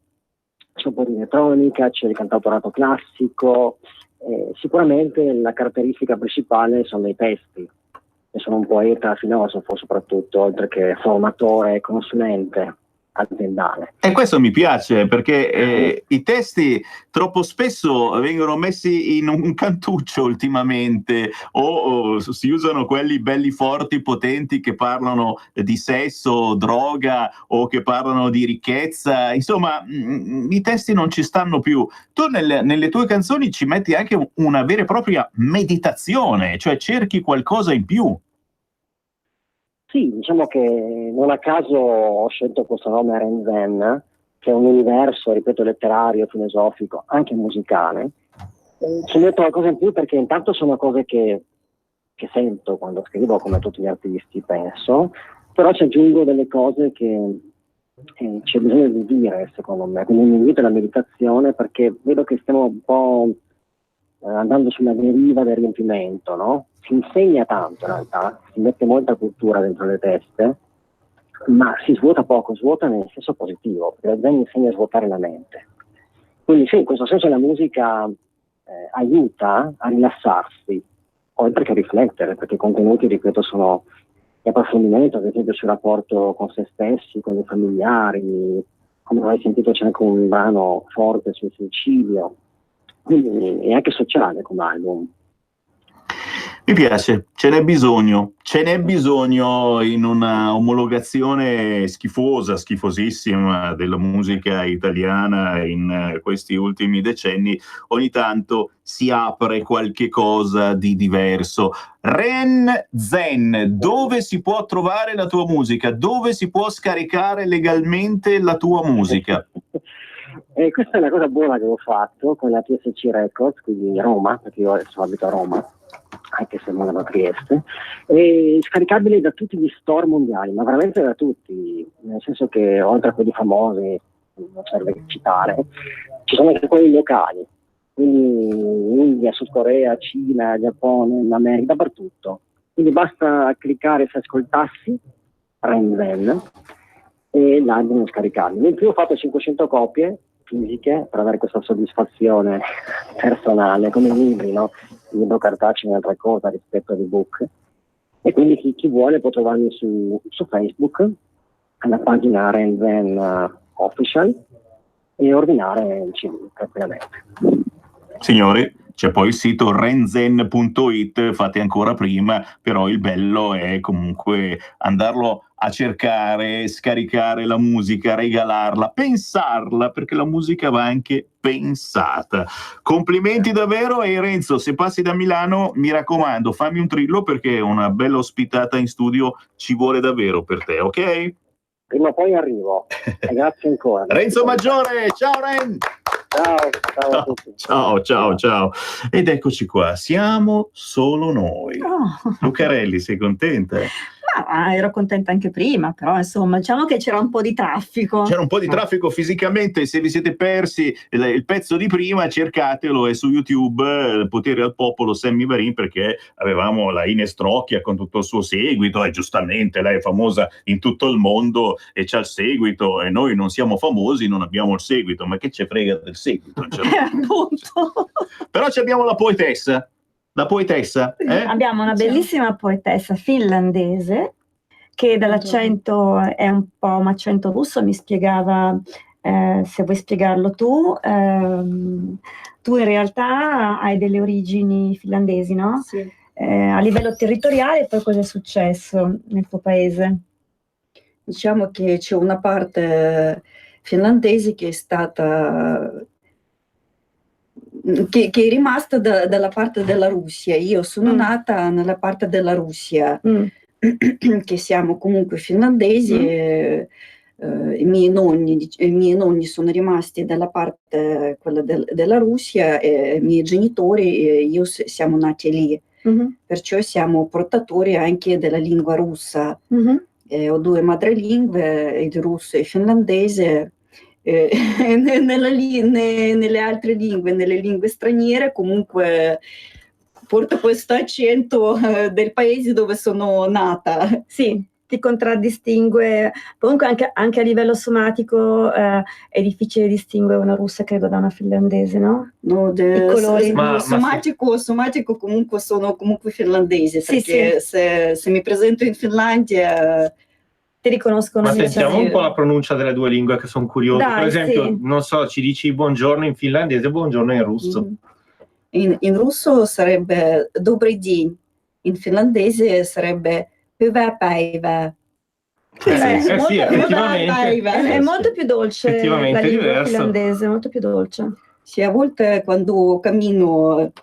C'è un po' di elettronica, c'è il cantautorato classico, sicuramente la caratteristica principale sono i testi. Io sono un poeta, filosofo soprattutto, oltre che formatore e consulente aziendale. E questo mi piace perché i testi troppo spesso vengono messi in un cantuccio ultimamente, o si usano quelli belli forti, potenti, che parlano di sesso, droga, o che parlano di ricchezza. Insomma, i testi non ci stanno più. Tu nelle tue canzoni ci metti anche una vera e propria meditazione, cioè cerchi qualcosa in più. Sì, diciamo che non a caso ho scelto questo nome Ren Zen, che è un universo, ripeto, letterario, filosofico, anche musicale. Ci metto qualcosa in più perché intanto sono cose che sento quando scrivo, come tutti gli artisti, penso, però ci aggiungo delle cose che c'è bisogno di dire, secondo me. Quindi mi invito alla meditazione perché vedo che stiamo un po' andando sulla deriva del riempimento, no? Si insegna tanto in realtà, si mette molta cultura dentro le teste, ma si svuota poco, svuota nel senso positivo, perché la Zen insegna a svuotare la mente. Quindi sì, in questo senso la musica aiuta a rilassarsi, oltre che a riflettere, perché i contenuti, ripeto, sono di approfondimento, ad esempio sul rapporto con se stessi, con i familiari, come avrai sentito c'è anche un brano forte sul suicidio, quindi è anche sociale come album. Mi piace, ce n'è bisogno in una omologazione schifosissima della musica italiana in questi ultimi decenni. Ogni tanto si apre qualche cosa di diverso. Ren Zen, dove si può trovare la tua musica? Dove si può scaricare legalmente la tua musica? Questa è una cosa buona che ho fatto con la TSC Records, quindi Roma, perché io adesso abito a Roma, anche se non a Trieste, è scaricabile da tutti gli store mondiali, ma veramente da tutti, nel senso che oltre a quelli famosi, non serve citare, ci sono anche quelli locali, quindi India, Sud Corea, Cina, Giappone, America, dappertutto. Quindi basta cliccare Se ascoltassi, Ren Zen, e l'album è scaricabile. In più ho fatto 500 copie fisiche per avere questa soddisfazione personale, come i libri, no? Il libro cartaceo è un'altra cosa rispetto all'ebook, e quindi chi vuole può trovarmi su Facebook alla pagina Ren Zen Official e ordinare il CD tranquillamente. Signori, c'è poi il sito renzen.it, fate ancora prima, però il bello è comunque andarlo a cercare, scaricare la musica, regalarla, pensarla, perché la musica va anche pensata. Complimenti davvero, e Renzo, se passi da Milano, mi raccomando, fammi un trillo, perché una bella ospitata in studio ci vuole davvero per te, ok? Prima o poi arrivo. E grazie ancora. Renzo Maggiore, ciao Ren! Ciao a tutti. Ciao. Ed eccoci qua, siamo solo noi. Lucarelli, sei contenta? Ma ero contenta anche prima, però insomma, diciamo che c'era un po' di traffico. C'era un po' di traffico fisicamente, se vi siete persi il pezzo di prima, cercatelo, è su YouTube, Potere al Popolo, Sammy Varin, perché avevamo la Ines Trocchia con tutto il suo seguito, e giustamente lei è famosa in tutto il mondo e c'ha il seguito, e noi non siamo famosi, non abbiamo il seguito, ma che ce frega del seguito? Appunto. Però abbiamo la poetessa. La poetessa, Abbiamo una bellissima poetessa finlandese che dall'accento è un po' un accento russo, mi spiegava, se vuoi spiegarlo tu in realtà hai delle origini finlandesi, no? Sì. A livello territoriale poi cosa è successo nel tuo paese? Diciamo che c'è una parte finlandese che è stata che è rimasta dalla parte della Russia. Io sono nata nella parte della Russia, che siamo comunque finlandesi. I miei nonni sono rimasti dalla parte quella della Russia, e i miei genitori e io siamo nati lì. Perciò siamo portatori anche della lingua russa. Ho 2 madrelingue, il russo e il finlandese. Nelle altre lingue, nelle lingue straniere, comunque porto questo accento del paese dove sono nata. Sì, ti contraddistingue. Comunque anche a livello somatico è difficile distinguere una russa, credo, da una finlandese, no? No, i colori. Somatico comunque sono comunque finlandese, Sì, perché se mi presento in Finlandia ti riconoscono. Ma sentiamo un po' la pronuncia delle 2 lingue, che sono curioso. Dai, per esempio, sì. non so, ci dici buongiorno in finlandese, buongiorno in russo. In russo sarebbe Добрый день, in finlandese sarebbe Hyvää päivää. Sì, effettivamente. È molto più dolce la Effettivamente lingua diverso. finlandese, molto più dolce. Sì, a volte quando cammino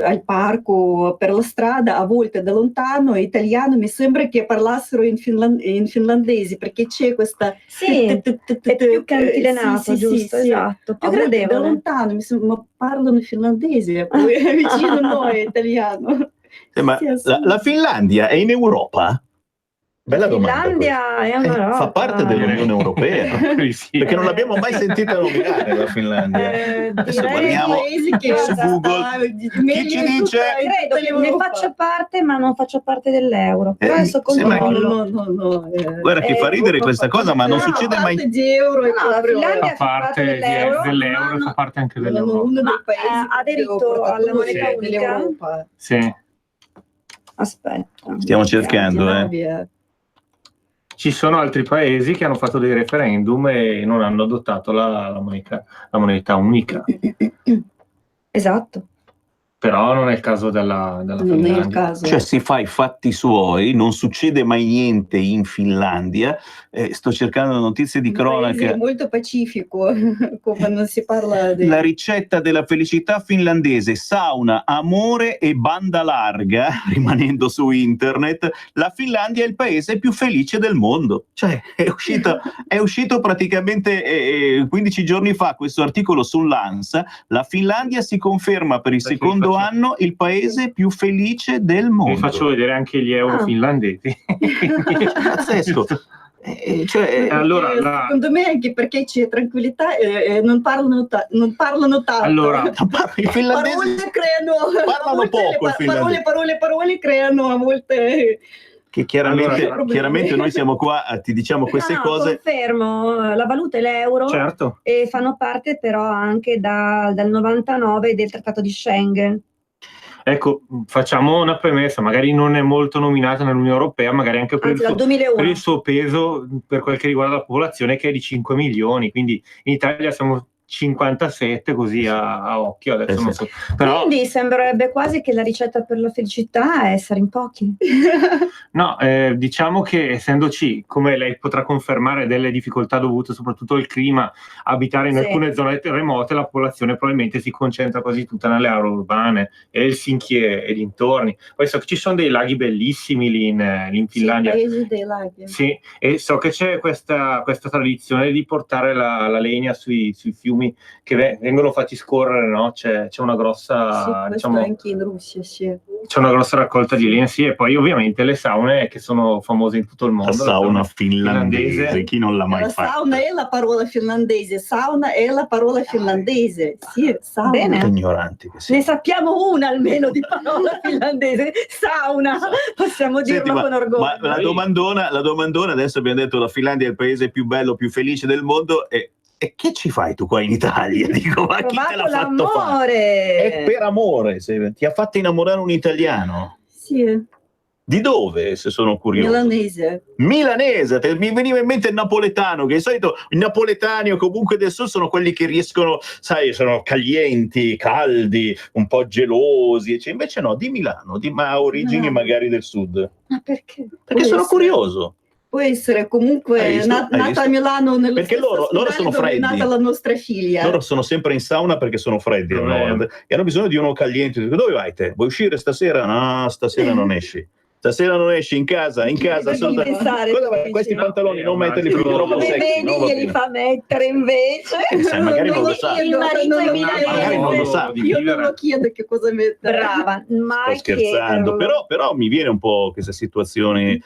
al parco per la strada, a volte da lontano italiano mi sembra che parlassero in finlandese, perché c'è questa è più cantilenato, giusto? Esatto, più a volte da gradevole. lontano mi sembra, ma parlano finlandese, poi vicino a noi è italiano. Ma la Finlandia è in Europa? Bella domanda. Finlandia è un'Europa. Fa parte dell'Unione Europea? Perché non l'abbiamo mai sentita nominare la Finlandia. Adesso guardiamo su Google. Chi ci dice? Credo che ne faccia parte, ma non faccia parte dell'euro. Però adesso sembra che- controllo. Guarda che fa ridere questa cosa, ma non succede mai. Di euro e la Finlandia Fa parte dell'euro, dell'euro, fa parte anche dell'euro. uno dei paesi ha aderito alla moneta unica. dell'Europa. Sì. Aspetta. Stiamo cercando, Ci sono altri paesi che hanno fatto dei referendum e non hanno adottato la moneta unica. Esatto. Però non è il caso della Finlandia. Cioè si fa i fatti suoi, non succede mai niente in Finlandia. Sto cercando notizie di Il paese cronaca. è molto pacifico, come non si parla di... La ricetta della felicità finlandese: sauna, amore e banda larga. Rimanendo su internet, la Finlandia è il paese più felice del mondo. Cioè è uscito praticamente 15 giorni fa questo articolo sull'ANSA. La Finlandia si conferma per il secondo anno il paese più felice del mondo. Vi faccio vedere anche gli euro finlandesi. Pazzesco. Allora, secondo me anche perché c'è tranquillità e non parlano tanto. Allora, i finlandesi parole creano parlano a volte poco, il finlandese. parole creano a volte Che chiaramente, Allora, chiaramente noi siamo qua, ti diciamo queste cose. Confermo, la valuta è l'euro. Certo. E fanno parte però anche dal 99 del Trattato di Schengen. ecco, facciamo una premessa, magari non è molto nominata nell'Unione Europea, magari anche per, Anzi, dal 2001. per il suo peso per quel che riguarda la popolazione, che è di 5 milioni, quindi in Italia siamo 57 così a occhio, adesso non so. Però, quindi sembrerebbe quasi che la ricetta per la felicità è essere in pochi. no, diciamo che essendoci, come lei potrà confermare, delle difficoltà dovute soprattutto al clima, abitare in Sì. alcune zone remote, la popolazione probabilmente si concentra quasi tutta nelle aree urbane, Helsinki e dintorni. Poi so che ci sono dei laghi bellissimi lì in Finlandia. Paesi dei laghi. Sì, e so che c'è questa tradizione di portare la legna sui fiumi che vengono fatti scorrere, no? C'è una grossa, Sì, questo diciamo, anche in Russia, sì. c'è una grossa raccolta di legna, sì, e poi ovviamente le saune che sono famose in tutto il mondo. La sauna finlandese, chi non l'ha mai La fatta? sauna è la parola finlandese, sauna è la parola finlandese. Sì, sauna. Bene. Ignoranti che Ne sappiamo una almeno di parola finlandese, sauna, possiamo dirlo Senti, con orgoglio. ma la domandona, adesso abbiamo detto la Finlandia è il paese più bello, più felice del mondo, e che ci fai tu qua in Italia? Dico, ma chi te l'ha fatto fare? L'amore. È per amore, ti ha fatto innamorare un italiano? Sì, Di dove, se sono curioso? milanese. Mi veniva in mente il napoletano, che di solito i napoletani o comunque del sud sono quelli che riescono, sai, sono calienti, caldi, un po' gelosi, invece no, di Milano, ma ha origini No. magari del sud. Ma perché? Perché sono curioso. Può essere comunque Hai visto? Hai nata visto? a Milano nello Perché stesso loro ospedale sono dove è freddi. nata la nostra figlia. Loro sono sempre in sauna perché sono freddi al nord e hanno bisogno di uno caliente. Dico, dove vai te? Vuoi uscire stasera? No, stasera non esci. Stasera non esci, in casa assolutamente. Cosa vai? Questi pantaloni non metterli più troppo Come sexy, vedi, no? Va glieli bene. fa mettere invece. Sai, magari non lo sa. Il marito è Magari non lo sa. Io non lo chiedo che cosa mettere. Brava, mai Sto scherzando, chiederlo. però mi viene un po' questa situazione,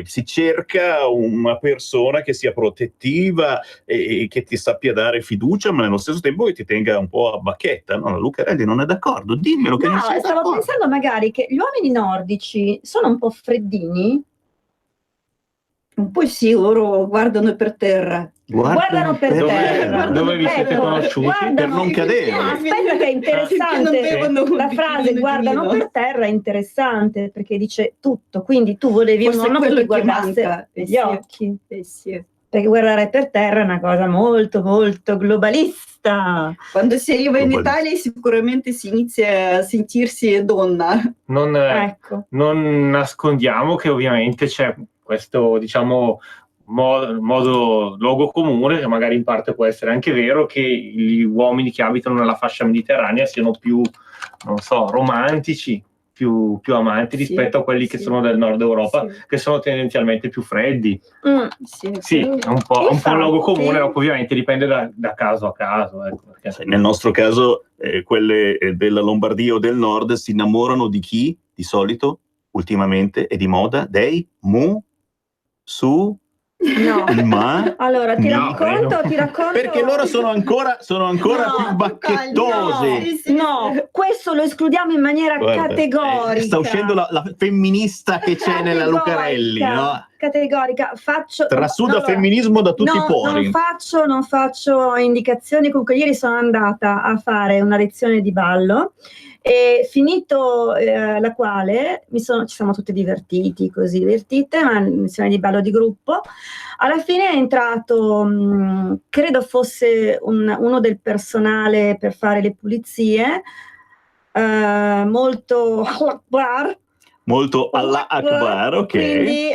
si cerca una persona che sia protettiva e che ti sappia dare fiducia, ma nello stesso tempo che ti tenga un po' a bacchetta, no? Lucarelli non è d'accordo, dimmelo che non No, sei stavo d'accordo. pensando magari che gli uomini nordici sono un po' freddini. Un po' sì, loro guardano per terra. Guardano per terra. Dove vi siete Ecco, conosciuti? guardano- Per non cadere. No, aspetta che è interessante. Perché non bevono La un frase bicchierino di guardano vino? per terra è interessante perché dice tutto. Quindi tu volevi Forse un uomo che quello ti che guardasse manca. gli Sì. occhi. Sì. Perché guardare per terra è una cosa molto, molto globalista. Quando si arriva in Italia sicuramente si inizia a sentirsi donna. Ecco. Non nascondiamo che ovviamente c'è questo, diciamo, luogo comune, che magari in parte può essere anche vero, che gli uomini che abitano nella fascia mediterranea siano più, non so, romantici, più amanti rispetto a quelli che sono del nord Europa, che sono tendenzialmente più freddi. Sì, è un po' un luogo comune, ovviamente dipende da caso a caso. Ecco, perché... Nel nostro caso, quelle della Lombardia o del nord si innamorano di chi, di solito, ultimamente, è di moda, dei su No. il ma. Allora, ti No, racconto. Perché loro sono ancora più bacchettosi. No, questo lo escludiamo in maniera Guarda, categorica. sta uscendo la femminista che c'è nella Lucarelli, no? Categorica. Trasuda femminismo da tutti i pori. Non faccio indicazioni. Comunque ieri sono andata a fare una lezione di ballo e finito la quale ci siamo tutti divertite, ma lezione di ballo di gruppo. Alla fine è entrato, credo fosse uno del personale per fare le pulizie, molto Molto Allah Akbar, ok. Quindi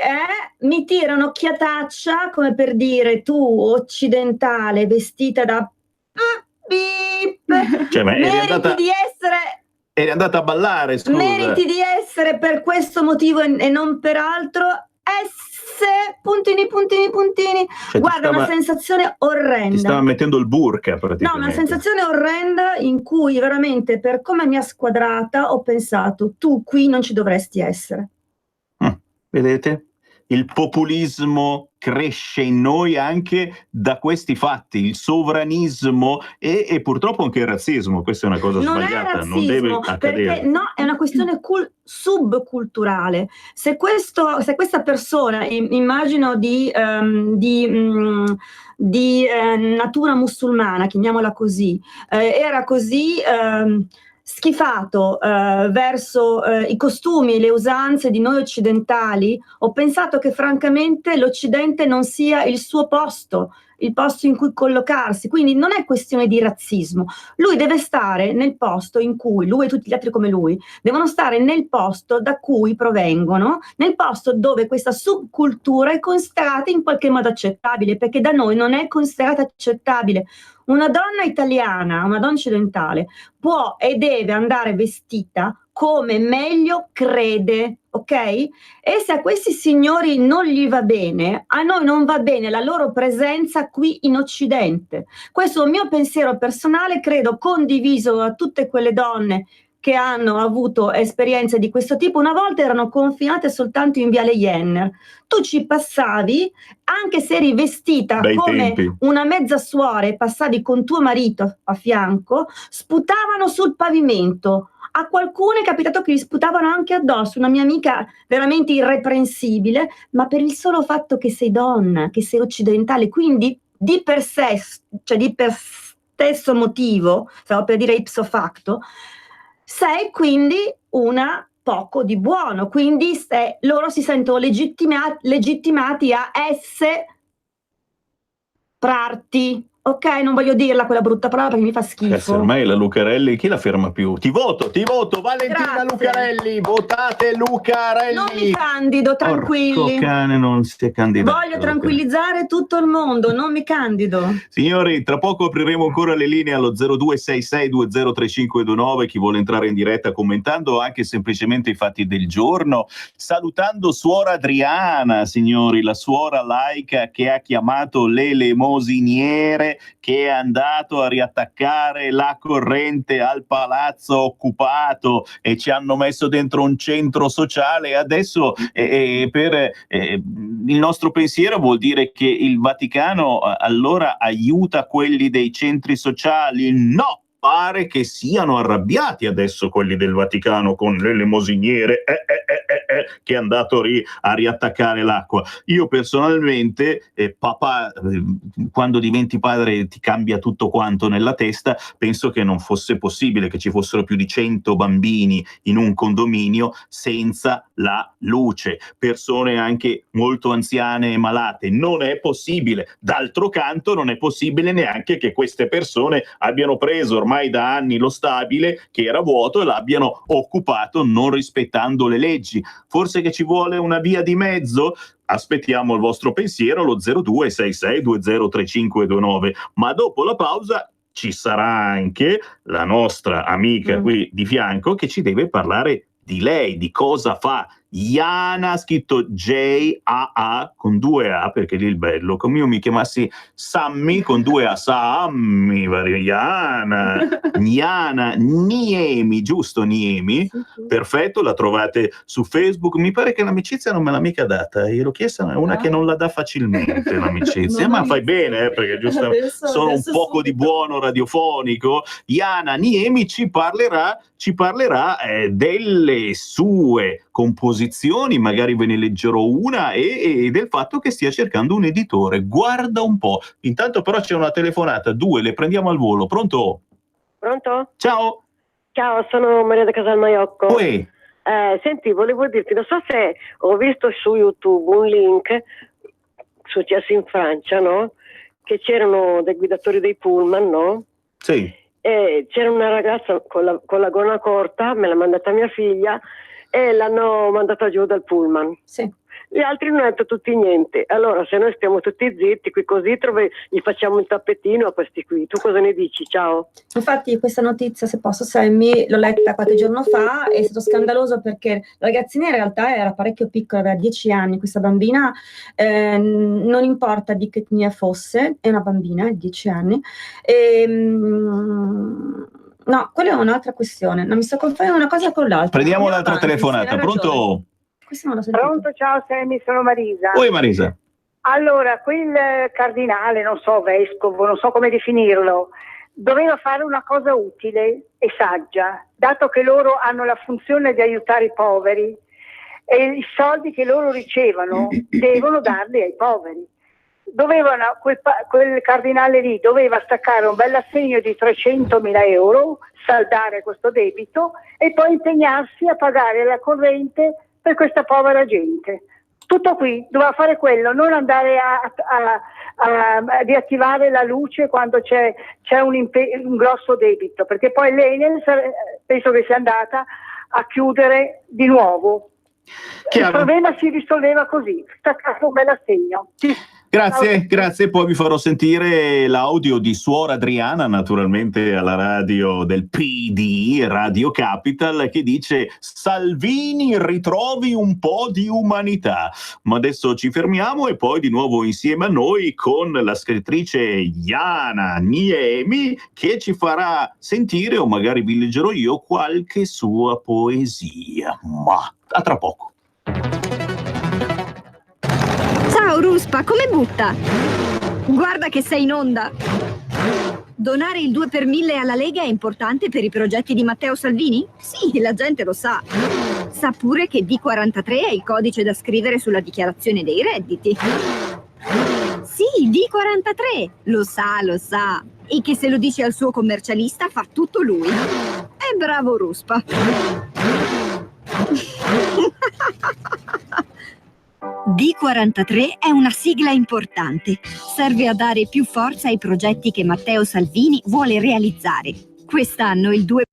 mi tira un'occhiataccia come per dire: tu occidentale vestita da beep, Cioè, ma eri andata a ballare, scusa. meriti di essere per questo motivo e non per altro. Puntini. Cioè, Guarda, una sensazione Ti orrenda. stava mettendo il burka praticamente. No, una sensazione orrenda in cui veramente, per come mi ha squadrata, ho pensato: tu qui non ci dovresti essere. Vedete? Il populismo cresce in noi anche da questi fatti, il sovranismo e purtroppo anche il razzismo. Questa è una cosa Non è sbagliata, razzismo, non deve accadere. perché no, è una questione subculturale. Se questa persona, immagino di natura musulmana, chiamiamola così, era così schifato verso i costumi e le usanze di noi occidentali, ho pensato che francamente l'Occidente non sia il suo posto. il posto in cui collocarsi, quindi non è questione di razzismo. Lui deve stare nel posto in cui, lui e tutti gli altri come lui, devono stare nel posto da cui provengono, nel posto dove questa subcultura è considerata in qualche modo accettabile, perché da noi non è considerata accettabile. Una donna italiana, una donna occidentale, può e deve andare vestita come meglio crede, ok? E se a questi signori non gli va bene, a noi non va bene la loro presenza qui in Occidente. Questo è un mio pensiero personale, credo condiviso da tutte quelle donne che hanno avuto esperienze di questo tipo. Una volta erano confinate soltanto in Viale Jenner. Tu ci passavi, anche se eri vestita come una mezza suora e passavi con tuo marito a fianco, sputavano sul pavimento. A qualcuno è capitato che gli sputavano anche addosso, una mia amica veramente irreprensibile, ma per il solo fatto che sei donna, che sei occidentale, quindi di per sé, cioè di per stesso motivo, stavo per dire ipso facto, sei quindi una poco di buono, quindi loro si sentono legittimati a essere prati. Ok, non voglio dirla quella brutta parola perché mi fa schifo. Ormai la Lucarelli, chi la ferma più? Ti voto, Valentina. Grazie. Lucarelli, votate Lucarelli. Non mi candido, tranquilli. Porco cane, non si è candidato. Voglio tranquillizzare tutto il mondo, non mi candido. Signori, tra poco apriremo ancora le linee allo 0266203529, chi vuole entrare in diretta commentando anche semplicemente i fatti del giorno, salutando suora Adriana, signori, la suora laica che ha chiamato le elemosiniere, che è andato a riattaccare la corrente al palazzo occupato e ci hanno messo dentro un centro sociale e adesso per il nostro pensiero vuol dire che il Vaticano allora aiuta quelli dei centri sociali? No! Pare che siano arrabbiati adesso quelli del Vaticano con l'elemosiniere che è andato a riattaccare l'acqua. Io personalmente, papà, quando diventi padre ti cambia tutto quanto nella testa, penso che non fosse possibile che ci fossero più di 100 bambini in un condominio senza la luce, persone anche molto anziane e malate. Non è possibile. D'altro canto non è possibile neanche che queste persone abbiano preso ormai da anni lo stabile che era vuoto e l'abbiano occupato non rispettando le leggi. Forse che ci vuole una via di mezzo? Aspettiamo il vostro pensiero allo 0266203529, ma dopo la pausa ci sarà anche la nostra amica qui di fianco che ci deve parlare di lei, di cosa fa. Jana, scritto J-A-A con 2 A, perché lì il bello, come io mi chiamassi Sammy con 2 A, Sammy, Jana, Jana Niemi, giusto Niemi? Perfetto, la trovate su Facebook, mi pare che l'amicizia non me l'ha mica data, io l'ho chiesta, è una che non la dà facilmente l'amicizia, ma fai bene, perché giusto, sono un poco di buono radiofonico. Jana Niemi ci parlerà delle sue composizioni, magari ve ne leggerò una, e del fatto che stia cercando un editore. Guarda un po'. Intanto però c'è una telefonata, 2, le prendiamo al volo. Pronto? Pronto? Ciao. Ciao, sono Maria da Casalmaiocco. Senti, volevo dirti, non so se ho visto su YouTube un link successo in Francia, no? Che c'erano dei guidatori dei pullman, no? Sì. E c'era una ragazza con la gonna corta, me l'ha mandata mia figlia, e l'hanno mandata giù dal pullman. Sì. Gli altri non hanno detto tutti niente. Allora, se noi stiamo tutti zitti qui così, gli facciamo il tappetino a questi qui. Tu cosa ne dici? Ciao. Infatti questa notizia, se posso, Sammy, l'ho letta qualche giorno fa, è stato scandaloso perché la ragazzina in realtà era parecchio piccola, aveva 10 anni, questa bambina, non importa di che etnia fosse, è una bambina, 10 anni, no, quella è un'altra questione, non mi sto confondendo una cosa con l'altra. Prendiamo l'altra telefonata, pronto? Pronto, ciao Sammy, sono Marisa. Oi Marisa. Allora, quel cardinale, non so, vescovo, non so come definirlo, doveva fare una cosa utile e saggia, dato che loro hanno la funzione di aiutare i poveri e i soldi che loro ricevono devono darli ai poveri. Quel cardinale lì doveva staccare un bel assegno di 300.000 euro, saldare questo debito e poi impegnarsi a pagare la corrente per questa povera gente. Tutto qui, doveva fare quello, non andare a riattivare la luce quando c'è un grosso debito, perché poi l'Enel penso che sia andata a chiudere di nuovo. Chiaro. Il problema si risolveva così, staccato un bel assegno. Grazie, poi vi farò sentire l'audio di Suor Adriana, naturalmente alla radio del PD, Radio Capital, che dice: Salvini, ritrovi un po' di umanità. Ma adesso ci fermiamo e poi di nuovo insieme a noi con la scrittrice Jana Niemi, che ci farà sentire, o magari vi leggerò io, qualche sua poesia. Ma a tra poco. Ciao Ruspa, come butta? Guarda che sei in onda. Donare il 2 per 1000 alla Lega è importante per i progetti di Matteo Salvini? Sì, la gente lo sa. Sa pure che D43 è il codice da scrivere sulla dichiarazione dei redditi. Sì, D43, lo sa. E che se lo dice al suo commercialista fa tutto lui. È bravo Ruspa. D43 è una sigla importante. Serve a dare più forza ai progetti che Matteo Salvini vuole realizzare. Quest'anno il 2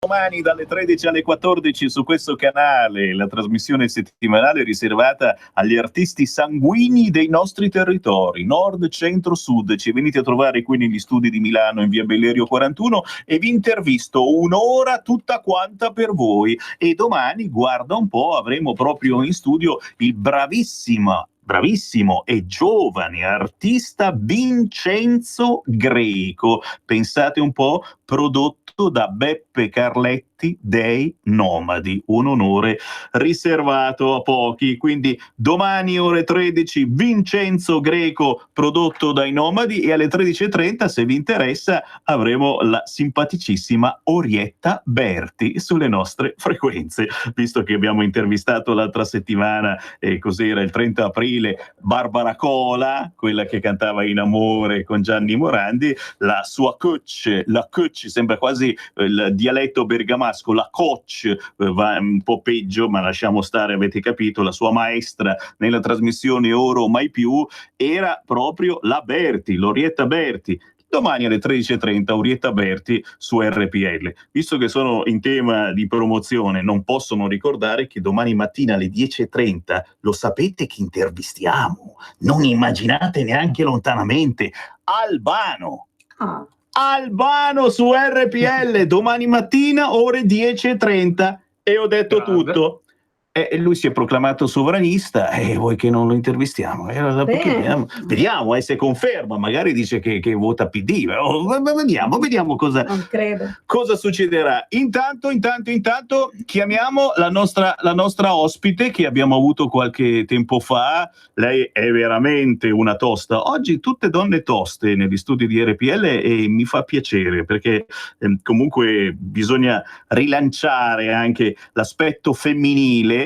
domani dalle 13 alle 14 su questo canale, la trasmissione settimanale riservata agli artisti sanguigni dei nostri territori, nord, centro, sud. Ci venite a trovare qui negli studi di Milano in via Bellerio 41 e vi intervisto un'ora tutta quanta per voi. E domani, guarda un po', avremo proprio in studio il bravissimo e giovane artista Vincenzo Greco. Pensate un po', prodotto da Beppe Carletti dei Nomadi, un onore riservato a pochi. Quindi domani ore 13 Vincenzo Greco prodotto dai Nomadi, e alle 13:30, se vi interessa, avremo la simpaticissima Orietta Berti sulle nostre frequenze, visto che abbiamo intervistato l'altra settimana, cos'era, il 30 aprile, Barbara Cola, quella che cantava In amore con Gianni Morandi, la sua coach, sembra quasi il dialetto bergamasco, la coach va un po' peggio, ma lasciamo stare, avete capito, la sua maestra nella trasmissione Ora o Mai Più era proprio la Berti, l'Orietta Berti. Domani alle 13:30 Orietta Berti su RPL. Visto che sono in tema di promozione, non posso non ricordare che domani mattina alle 10:30 lo sapete chi intervistiamo? Non immaginate neanche lontanamente, Albano. Albano su RPL domani mattina ore 10:30, e ho detto tutto. E lui si è proclamato sovranista, e voi che non lo intervistiamo? Vediamo se conferma, magari dice che vota PD. Vediamo cosa succederà. Intanto chiamiamo la nostra ospite che abbiamo avuto qualche tempo fa. Lei è veramente una tosta. Oggi tutte donne toste negli studi di RPL, e mi fa piacere, perché comunque bisogna rilanciare anche l'aspetto femminile,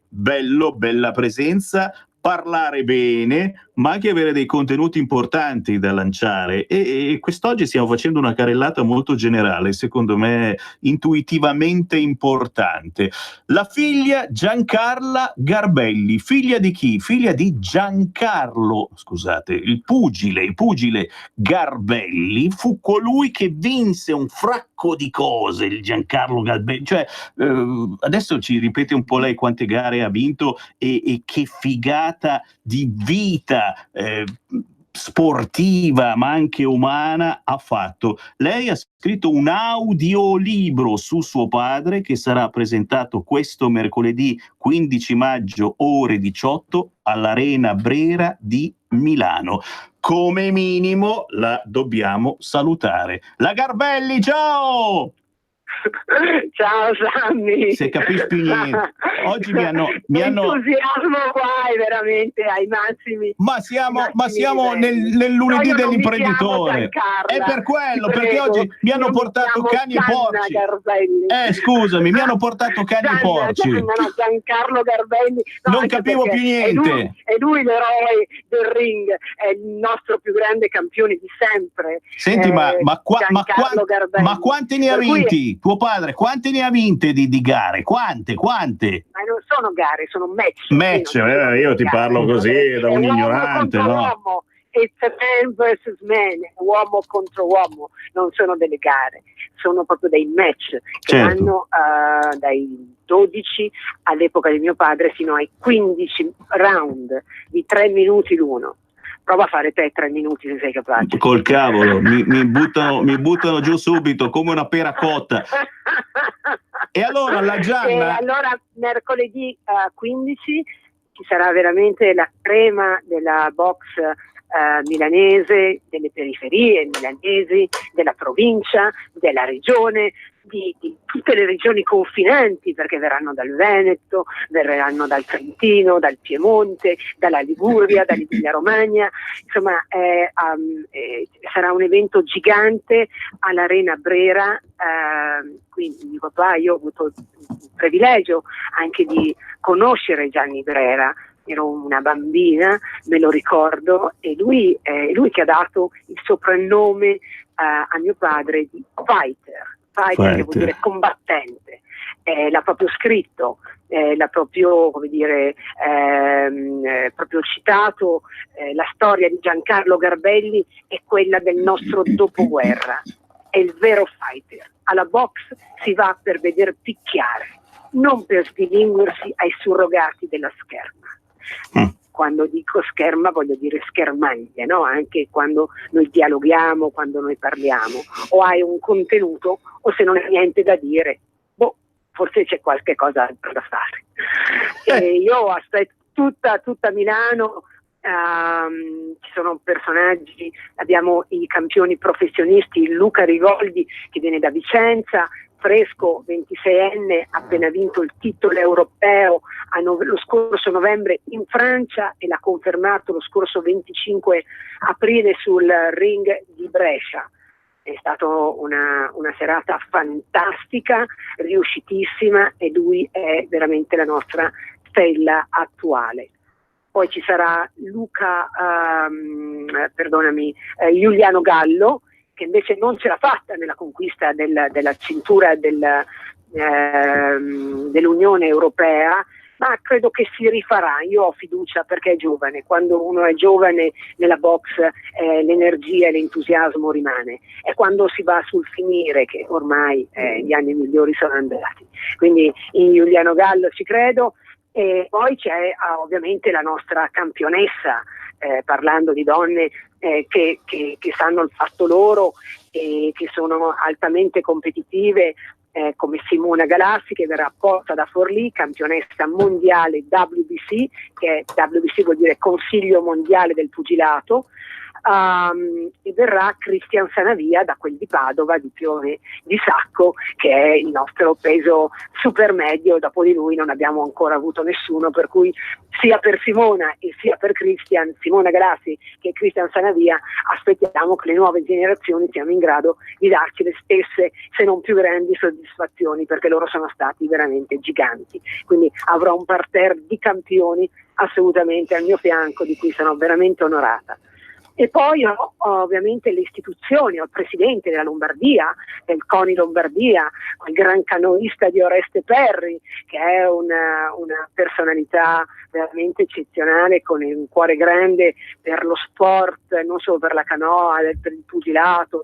bello, bella presenza, parlare bene, ma anche avere dei contenuti importanti da lanciare, e quest'oggi stiamo facendo una carrellata molto generale, secondo me intuitivamente importante. La figlia Giancarla Garbelli, figlia di chi? Figlia di Giancarlo, scusate, il pugile Garbelli, fu colui che vinse un fracco di cose, il Giancarlo Garbelli, cioè adesso ci ripete un po' lei quante gare ha vinto e che figata di vita sportiva ma anche umana ha fatto. Lei ha scritto un audiolibro su suo padre che sarà presentato questo mercoledì 15 maggio ore 18 all'Arena Brera di Milano. Come minimo la dobbiamo salutare. La Garbelli, ciao! Ciao Sammy. Se capisci più niente. Oggi mi hanno entusiasmo qua è veramente ai massimi. Ma siamo nel lunedì dell'imprenditore. È per quello, perché oggi mi hanno portato cani e porci. Scusami, mi hanno portato cani e porci. Giancarlo Garbelli. Non capivo più niente. È lui l'eroe del ring, è il nostro più grande campione di sempre. Senti, ma quanti ne ha vinti? Tuo padre quante ne ha vinte di gare? Quante? Ma non sono gare, sono match. Io ti parlo così da un ignorante, no? Uomo. It's a man versus man, uomo contro uomo, non sono delle gare, sono proprio dei match che vanno dai 12 all'epoca di mio padre fino ai 15 round di 3 minuti l'uno. Prova a fare te 3 minuti se sei capace. Col cavolo, mi buttano giù subito come una pera cotta. E allora la Gianna... allora mercoledì 15 ci sarà veramente la crema della box milanese, delle periferie milanesi, della provincia, della regione, di tutte le regioni confinanti, perché verranno dal Veneto, verranno dal Trentino, dal Piemonte, dalla Liguria, dall'Emilia Romagna, insomma sarà un evento gigante all'Arena Brera, quindi mio papà, io ho avuto il privilegio anche di conoscere Gianni Brera, ero una bambina, me lo ricordo, e lui che ha dato il soprannome a mio padre di Fighter, che vuol dire combattente. L'ha proprio scritto, l'ha proprio, come dire, proprio citato. La storia di Giancarlo Garbelli è quella del nostro dopoguerra. è il vero fighter. Alla box si va per vedere picchiare, non per sdistinguersi ai surrogati della scherma. Quando dico scherma voglio dire schermaglia, no? Anche quando noi dialoghiamo, quando noi parliamo, o hai un contenuto o se non hai niente da dire, forse c'è qualche cosa altro da fare. E io aspetto tutta Milano, ci sono personaggi, abbiamo i campioni professionisti, Luca Rigoldi che viene da Vicenza, fresco, 26enne, appena vinto il titolo europeo lo scorso novembre in Francia e l'ha confermato lo scorso 25 aprile sul ring di Brescia. È stata una serata fantastica, riuscitissima, e lui è veramente la nostra stella attuale. Poi ci sarà Giuliano Gallo, che invece non ce l'ha fatta nella conquista della cintura dell'Unione Europea, ma credo che si rifarà. Io ho fiducia perché è giovane. Quando uno è giovane nella box l'energia e l'entusiasmo rimane, è quando si va sul finire che ormai gli anni migliori sono andati. Quindi in Giuliano Gallo ci credo. E poi c'è ovviamente la nostra campionessa, parlando di donne che sanno il fatto loro e che sono altamente competitive, come Simona Galassi, che verrà apposta da Forlì, campionessa mondiale WBC, che WBC vuol dire Consiglio Mondiale del Pugilato, e verrà Cristian Sanavia da quel di Padova, di Pione di Sacco, che è il nostro peso supermedio. Dopo di lui non abbiamo ancora avuto nessuno, per cui sia per Simona e sia per Simona Galassi che Cristian Sanavia aspettiamo che le nuove generazioni siano in grado di darci le stesse, se non più grandi soddisfazioni, perché loro sono stati veramente giganti. Quindi avrò un parterre di campioni assolutamente al mio fianco, di cui sono veramente onorata. E poi ho ovviamente le istituzioni, ho il presidente della Lombardia, del CONI Lombardia, il gran canoista di Oreste Perri, che è una personalità veramente eccezionale, con un cuore grande per lo sport, non solo per la canoa, per il pugilato,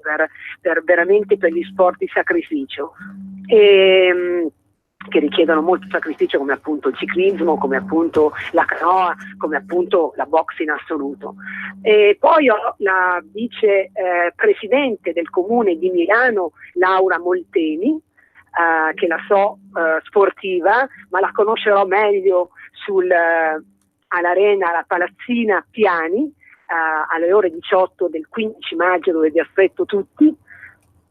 veramente per gli sport di sacrificio. Che richiedono molto sacrificio, come appunto il ciclismo, come appunto la canoa, come appunto la box in assoluto. E poi ho la vice presidente del comune di Milano, Laura Molteni, che la so sportiva, ma la conoscerò meglio all'arena, alla Palazzina Piani, alle ore 18 del 15 maggio, dove vi aspetto tutti.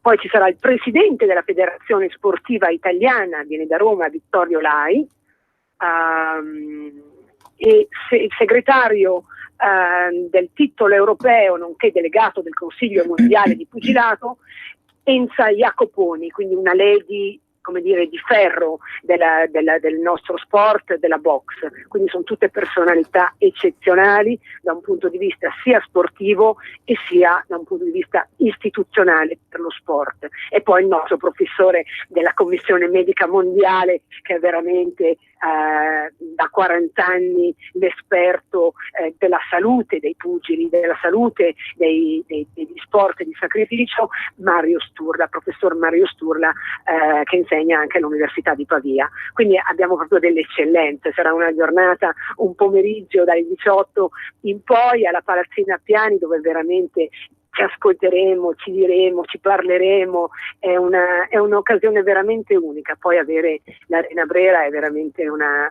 Poi ci sarà il presidente della Federazione Sportiva Italiana, viene da Roma, Vittorio Lai, e il segretario del titolo europeo, nonché delegato del Consiglio Mondiale di Pugilato, Enza Jacoponi, quindi una lady, come dire, di ferro del nostro sport, della box. Quindi sono tutte personalità eccezionali da un punto di vista sia sportivo e sia da un punto di vista istituzionale per lo sport. E poi il nostro professore della Commissione Medica Mondiale, che è veramente da 40 anni l'esperto della salute dei pugili, della salute degli sport di sacrificio, professor Mario Sturla, che insegna anche all'Università di Pavia. Quindi abbiamo proprio delle eccellenze. Sarà una giornata, un pomeriggio dalle 18 in poi alla Palazzina Piani, dove veramente ci ascolteremo, ci diremo, ci parleremo. È un'occasione veramente unica. Poi avere l'Arena Brera è veramente una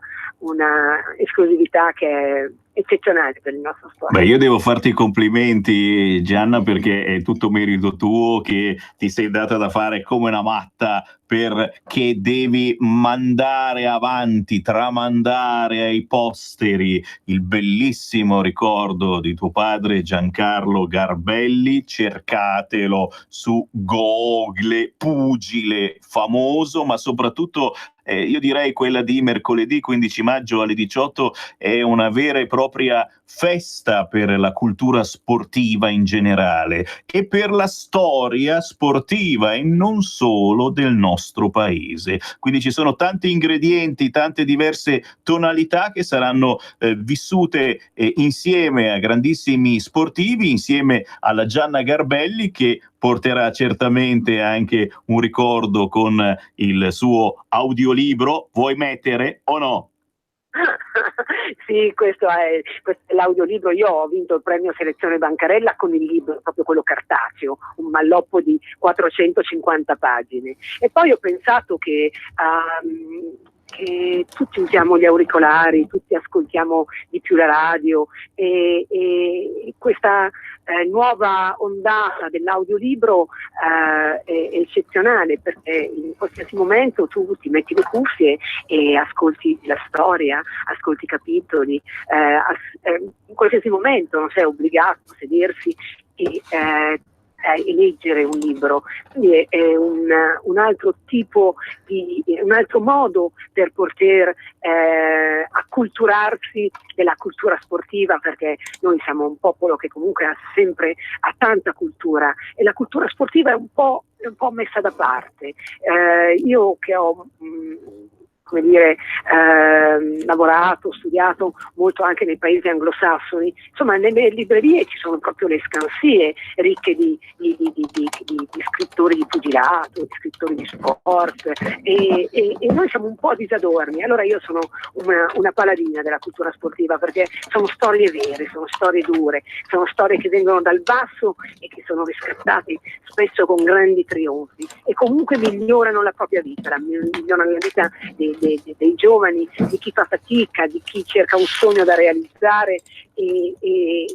esclusività che è eccezionale per il nostro sport. Beh, io devo farti i complimenti, Gianna, perché è tutto merito tuo, che ti sei data da fare come una matta, perché devi mandare avanti, tramandare ai posteri il bellissimo ricordo di tuo padre Giancarlo Garbelli. Cercatelo su Google, pugile famoso, ma soprattutto io direi quella di mercoledì 15 maggio alle 18 è una vera e propria festa per la cultura sportiva in generale e per la storia sportiva e non solo del nostro paese. Quindi ci sono tanti ingredienti, tante diverse tonalità che saranno vissute insieme a grandissimi sportivi, insieme alla Gianna Garbelli, che porterà certamente anche un ricordo con il suo audiolibro. Vuoi mettere o no? Sì, questo è l'audiolibro. Io ho vinto il premio Selezione Bancarella con il libro, proprio quello cartaceo, un malloppo di 450 pagine. E poi ho pensato che tutti usiamo gli auricolari, tutti ascoltiamo di più la radio, e questa nuova ondata dell'audiolibro è eccezionale, perché in qualsiasi momento tu ti metti le cuffie e ascolti la storia, ascolti i capitoli, in qualsiasi momento non sei obbligato a sedersi e leggere un libro. Quindi è un altro tipo un altro modo per poter acculturarsi della cultura sportiva, perché noi siamo un popolo che comunque ha tanta cultura, e la cultura sportiva è un po' messa da parte. Io che ho lavorato, studiato molto anche nei paesi anglosassoni, insomma nelle librerie ci sono proprio le scansie ricche di scrittori di pugilato, di scrittori di sport, e noi siamo un po' disadorni. Allora io sono una paladina della cultura sportiva, perché sono storie vere, sono storie dure, sono storie che vengono dal basso e che sono riscattate spesso con grandi trionfi, e comunque migliorano la propria vita, migliorano la vita dei giovani, di chi fa fatica, di chi cerca un sogno da realizzare, e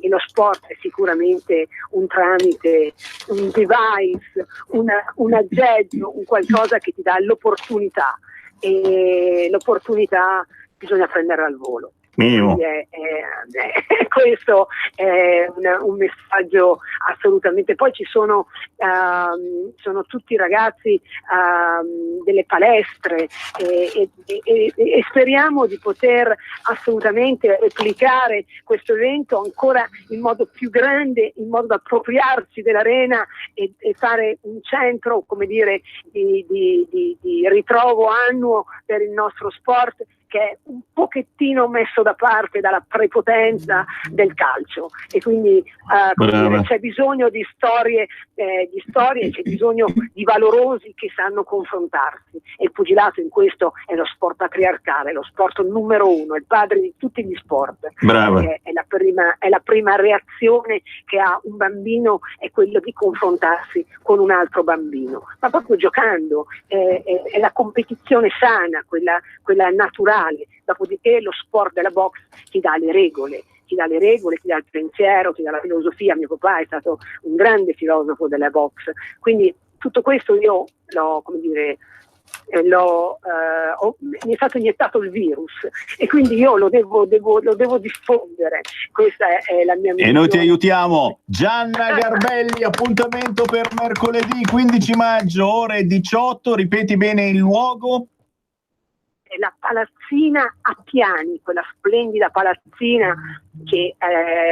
lo sport è sicuramente un tramite, un device, un aggeggio, un qualcosa che ti dà l'opportunità, e l'opportunità bisogna prenderla al volo. Minimo. Questo è un messaggio assolutamente. Poi ci sono tutti i ragazzi delle palestre, e speriamo di poter assolutamente replicare questo evento ancora in modo più grande, in modo da appropriarci dell'arena e fare un centro, come dire, di ritrovo annuo per il nostro sport, che è un pochettino messo da parte dalla prepotenza del calcio, e quindi c'è bisogno di storie, c'è bisogno di valorosi che sanno confrontarsi, e il pugilato in questo è lo sport patriarcale, lo sport numero uno, il padre di tutti gli sport. Brava. È la prima reazione che ha un bambino, è quello di confrontarsi con un altro bambino, ma proprio giocando, è la competizione sana, quella naturale. Dopodiché lo sport della box ti dà le regole, ti dà il pensiero, ti dà la filosofia. Mio papà è stato un grande filosofo della box, quindi tutto questo io mi è stato iniettato il virus, e quindi io lo devo diffondere. Questa è la mia missione. E noi ti aiutiamo. Gianna Garbelli, appuntamento per mercoledì 15 maggio, ore 18, ripeti bene il luogo. La palazzina a piani, quella splendida palazzina che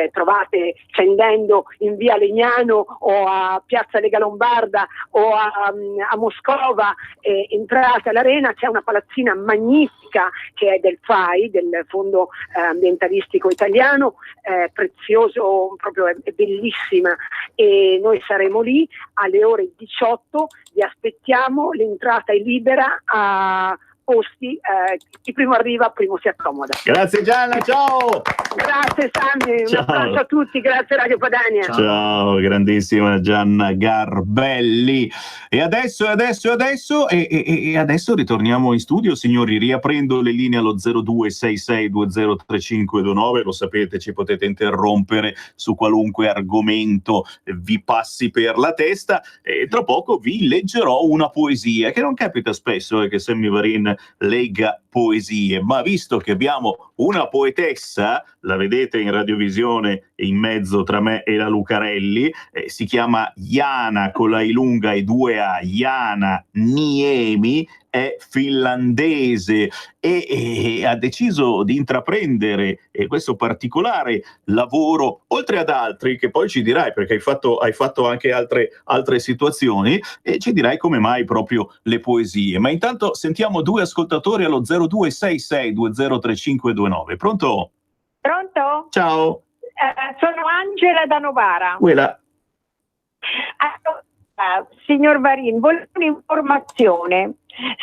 trovate scendendo in via Legnano o a piazza Lega Lombarda o a Moscova, entrate all'arena, c'è una palazzina magnifica che è del FAI, del Fondo Ambientalistico Italiano, prezioso, proprio è bellissima, e noi saremo lì alle ore 18, vi aspettiamo, l'entrata è libera a posti, chi primo arriva primo si accomoda. Grazie Gianna, ciao! Grazie Sammy, un Ciao. abbraccio a tutti, grazie Radio Padania. Ciao, grandissima Gianna Garbelli. E adesso ritorniamo in studio, signori, riaprendo le linee allo 0266203529. Lo sapete, ci potete interrompere su qualunque argomento vi passi per la testa, e tra poco vi leggerò una poesia, che non capita spesso che Sammy Varin legga poesie, ma visto che abbiamo una poetessa, la vedete in radiovisione in mezzo tra me e la Lucarelli, si chiama Jana con la I lunga e 2 A, Jana Niemi, è finlandese e ha deciso di intraprendere questo particolare lavoro, oltre ad altri che poi ci dirai, perché hai fatto anche altre situazioni, e ci dirai come mai proprio le poesie. Ma intanto sentiamo due ascoltatori allo 0266203529. Pronto? Pronto? Ciao. Sono Angela da Novara. Quella. signor Varin, volevo un'informazione.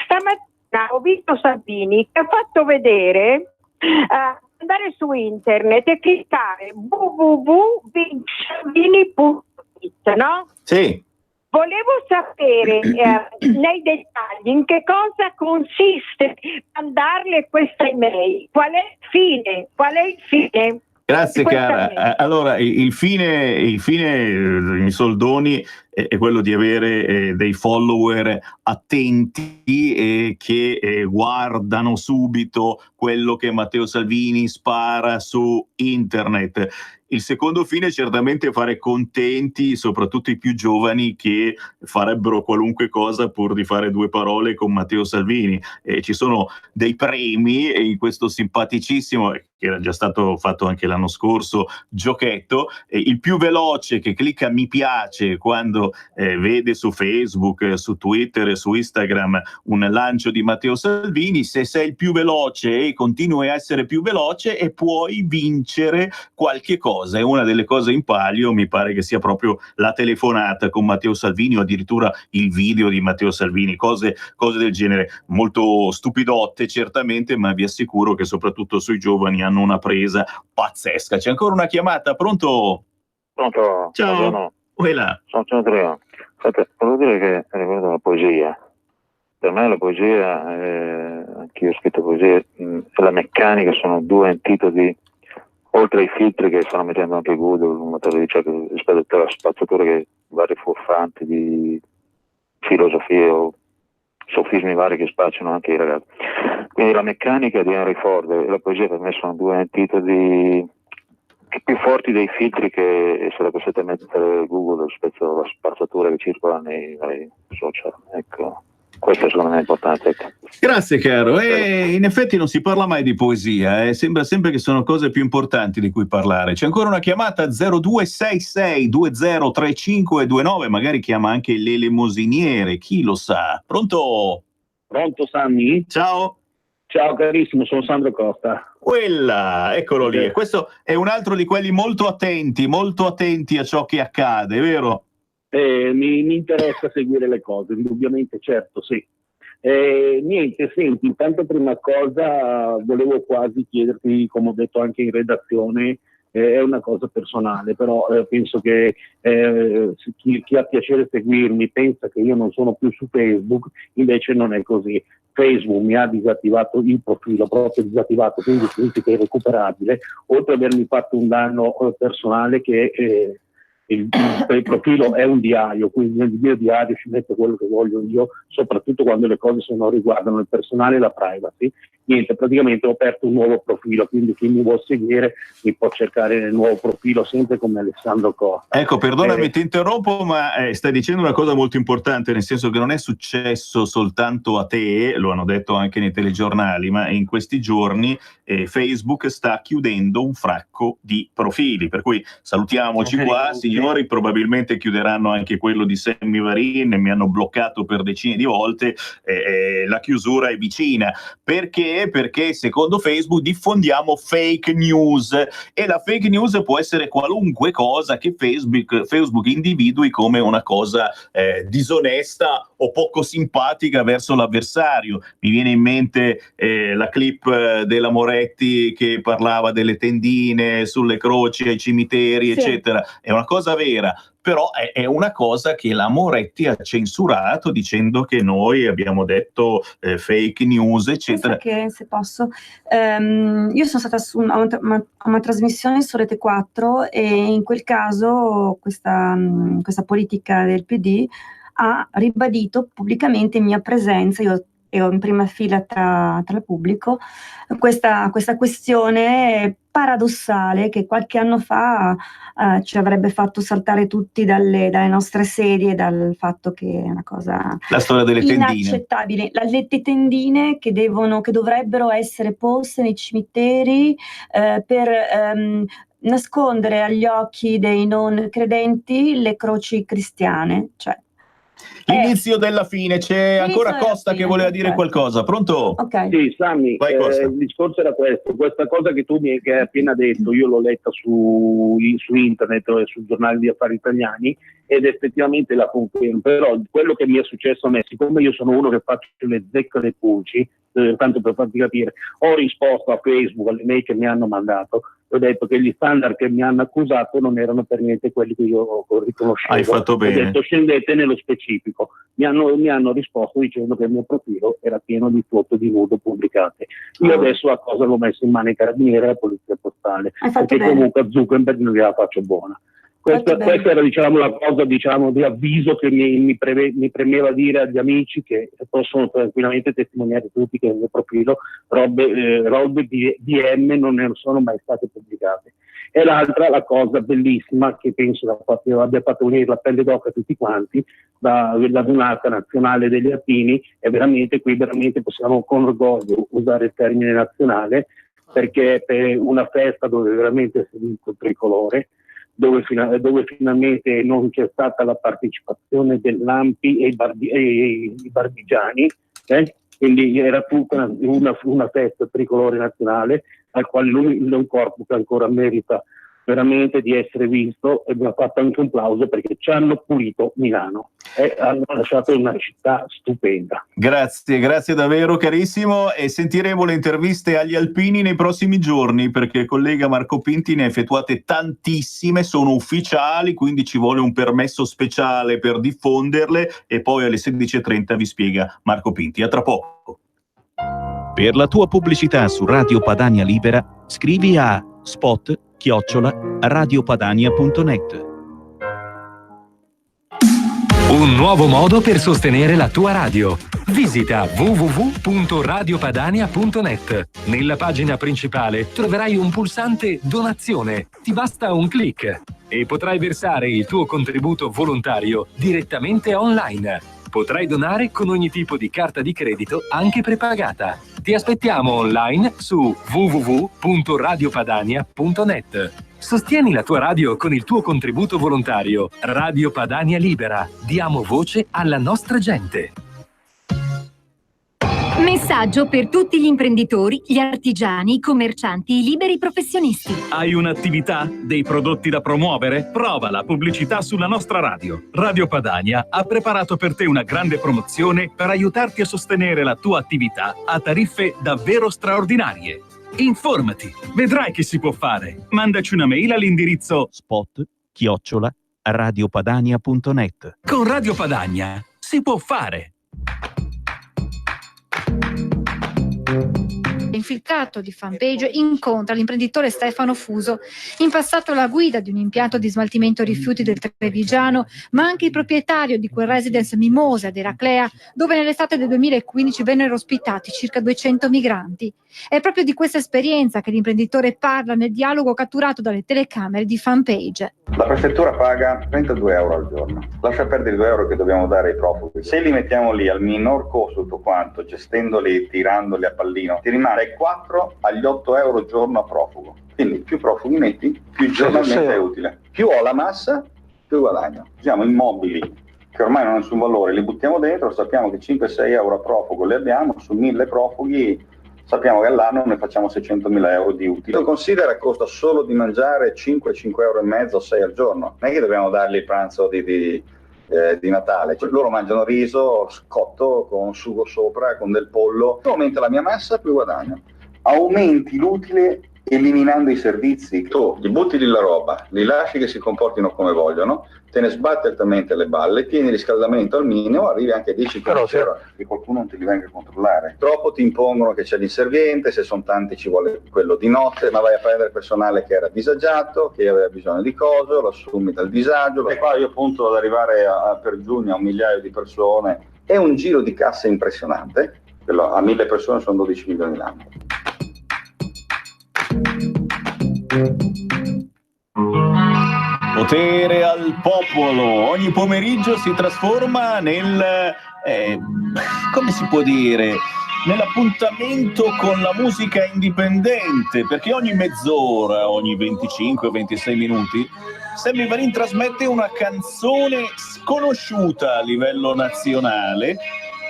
Stamattina ho visto Salvini che ha fatto vedere andare su internet e cliccare www.salvini.it, no? Sì. Volevo sapere nei dettagli in che cosa consiste mandarle questa email, qual è il fine? Grazie cara. Allora, il fine in soldoni è quello di avere dei follower attenti che guardano subito quello che Matteo Salvini spara su internet. Il secondo fine è certamente fare contenti soprattutto i più giovani che farebbero qualunque cosa pur di fare due parole con Matteo Salvini. Ci sono dei premi in questo simpaticissimo, che era già stato fatto anche l'anno scorso, giochetto. Il più veloce che clicca mi piace quando vede su Facebook, su Twitter e su Instagram un lancio di Matteo Salvini, se sei il più veloce e continui a essere più veloce e puoi vincere qualche cosa. E una delle cose in palio mi pare che sia proprio la telefonata con Matteo Salvini o addirittura il video di Matteo Salvini, cose del genere, molto stupidotte certamente, ma vi assicuro che soprattutto sui giovani hanno una presa pazzesca. C'è ancora una chiamata, pronto? Pronto? Ciao. Buongiorno. Quella. Sono Andrea. Volevo dire che riguardo la poesia. Per me la poesia, anch'io ho scritto poesia, e la meccanica sono due antidoti, oltre ai filtri che stanno mettendo anche Google, un motore di ricerca rispetto alla spazzatura che vari furfanti di filosofie o sofismi vari che spacciano anche i ragazzi. Quindi la meccanica di Henry Ford e la poesia per me sono due antidoti più forti dei filtri che sarà costretto a mettere Google rispetto alla spazzatura che circola nei vari social. Ecco, questo secondo me è importante. Ecco. Grazie caro, e in effetti non si parla mai di poesia, sembra sempre che sono cose più importanti di cui parlare. C'è ancora una chiamata 0266203529, magari chiama anche l'elemosiniere, chi lo sa. Pronto? Pronto Sammy? Ciao. Ciao carissimo, sono Sandro Costa. Quella, eccolo lì. E questo è un altro di quelli molto attenti a ciò che accade, vero? Mi interessa seguire le cose, indubbiamente, certo, sì. Niente, senti, intanto prima cosa volevo quasi chiederti, come ho detto anche in redazione, è una cosa personale, però penso che chi ha piacere seguirmi pensa che io non sono più su Facebook, invece non è così. Facebook mi ha disattivato il profilo, proprio disattivato, quindi significa che è irrecuperabile, oltre ad avermi fatto un danno personale che il profilo è un diario, quindi nel mio diario ci metto quello che voglio io, soprattutto quando le cose riguardano il personale e la privacy. Niente, praticamente ho aperto un nuovo profilo, quindi chi mi vuol seguire mi può cercare nel nuovo profilo sempre come Alessandro Costa. Ecco, perdonami, ti interrompo, ma stai dicendo una cosa molto importante, nel senso che non è successo soltanto a te, lo hanno detto anche nei telegiornali, ma in questi giorni Facebook sta chiudendo un fracco di profili, per cui salutiamoci qua, signori, probabilmente chiuderanno anche quello di Sammy Varin, mi hanno bloccato per decine di volte, la chiusura è vicina. Perché? Perché secondo Facebook diffondiamo fake news, e la fake news può essere qualunque cosa che Facebook individui come una cosa disonesta o poco simpatica verso l'avversario. Mi viene in mente la clip della Moretti che parlava delle tendine sulle croci ai cimiteri, sì, eccetera. È una cosa vera, però è una cosa che la Moretti ha censurato dicendo che noi abbiamo detto fake news, eccetera. Che, se posso, io sono stata su una trasmissione su Rete 4 e in quel caso questa politica del PD ha ribadito pubblicamente in mia presenza, io ero in prima fila tra il pubblico, questa questione paradossale che qualche anno fa ci avrebbe fatto saltare tutti dalle nostre sedie, dal fatto che è una cosa la storia delle inaccettabile. Le tendine che dovrebbero essere poste nei cimiteri per nascondere agli occhi dei non credenti le croci cristiane, cioè L'inizio della fine, c'è ancora della Costa fine, che voleva dire ok. qualcosa. Pronto? Ok. Sì, Sammy, Vai, Costa. il discorso era questo. Questa cosa che tu mi hai appena detto, io l'ho letta su internet e sui giornali di affari italiani ed effettivamente la confermo. Però quello che mi è successo a me, siccome io sono uno che faccio le zecche dei pulci, tanto per farti capire, ho risposto a Facebook, alle mail che mi hanno mandato, ho detto che gli standard che mi hanno accusato non erano per niente quelli che io riconoscevo. Hai fatto bene. Ho detto scendete nello specifico. Mi hanno risposto dicendo che il mio profilo era pieno di foto di nudo pubblicate. Io adesso la cosa l'ho messa in mano ai carabinieri e alla polizia postale, Hai fatto perché bene. comunque a Zuckerberg non gliela faccio buona. Questa era la cosa di avviso che mi premeva dire agli amici, che possono tranquillamente testimoniare tutti che nel mio profilo robe di DM non ne sono mai state pubblicate. E l'altra, la cosa bellissima che penso abbia fatto venire la pelle d'oca a tutti quanti, la giornata nazionale degli alpini, e veramente qui possiamo con orgoglio usare il termine nazionale, perché per una festa dove veramente si è vinto il tricolore, dove finalmente non c'è stata la partecipazione dell'Ampi e i barbigiani, quindi era tutta una festa tricolore nazionale al quale il corpo che ancora merita veramente di essere visto, e mi ha fatto anche un plauso perché ci hanno pulito Milano e hanno lasciato una città stupenda. Grazie davvero carissimo, e sentiremo le interviste agli alpini nei prossimi giorni, perché il collega Marco Pinti ne ha effettuate tantissime, sono ufficiali, quindi ci vuole un permesso speciale per diffonderle, e poi alle 16:30 vi spiega Marco Pinti. A tra poco. Per la tua pubblicità su Radio Padania Libera, scrivi a spot@radiopadania.net. Un nuovo modo per sostenere la tua radio. Visita www.radiopadania.net. Nella pagina principale troverai un pulsante Donazione. Ti basta un clic e potrai versare il tuo contributo volontario direttamente online. Potrai donare con ogni tipo di carta di credito, anche prepagata. Ti aspettiamo online su www.radiopadania.net. Sostieni la tua radio con il tuo contributo volontario. Radio Padania Libera. Diamo voce alla nostra gente. Messaggio per tutti gli imprenditori, gli artigiani, i commercianti, i liberi professionisti. Hai un'attività? Dei prodotti da promuovere? Prova la pubblicità sulla nostra radio. Radio Padania ha preparato per te una grande promozione per aiutarti a sostenere la tua attività a tariffe davvero straordinarie. Informati, vedrai che si può fare. Mandaci una mail all'indirizzo spot@radiopadania.net. Con Radio Padania si può fare. Infiltrato di Fanpage incontra l'imprenditore Stefano Fuso, in passato la guida di un impianto di smaltimento rifiuti del Trevigiano, ma anche il proprietario di quel residence Mimosa ad Eraclea, dove nell'estate del 2015 vennero ospitati circa 200 migranti. È proprio di questa esperienza che l'imprenditore parla nel dialogo catturato dalle telecamere di Fanpage. La prefettura paga 32 euro al giorno. Lascia perdere i 2 euro che dobbiamo dare ai profughi. Se li mettiamo lì al minor costo, tutto quanto, gestendoli e tirandoli a pallino, ti rimane dai 4 agli 8 euro al giorno a profugo. Quindi più profughi metti, più giornalmente è utile. Più ho la massa, più guadagno. Usiamo immobili che ormai non hanno nessun valore, li buttiamo dentro, sappiamo che 5-6 euro a profugo li abbiamo, su 1000 profughi sappiamo che all'anno ne facciamo 600.000 euro di utile. Considera che costa solo di mangiare 5 euro e mezzo, 6 al giorno. Non è che dobbiamo dargli il pranzo di Natale. Cioè, loro mangiano riso cotto con sugo sopra, con del pollo. Più aumenta la mia massa, più guadagno. Aumenti l'utile eliminando i servizi. Tu gli butti lì la roba, li lasci che si comportino come vogliono, te ne sbatti altamente le balle, tieni il riscaldamento al minimo, arrivi anche a 10-15 euro e qualcuno non ti li venga a controllare. Troppo ti impongono che c'è l'inserviente, se sono tanti ci vuole quello di notte, ma vai a prendere personale che era disagiato, che aveva bisogno di coso, lo assumi dal disagio. E qua io punto ad arrivare per giugno a 1 migliaio di persone. È un giro di cassa impressionante. A 1000 persone sono 12 milioni l'anno. Potere al popolo. Ogni pomeriggio si trasforma nel come si può dire, nell'appuntamento con la musica indipendente, perché ogni mezz'ora, ogni 25-26 minuti, Sammy Varin trasmette una canzone sconosciuta a livello nazionale,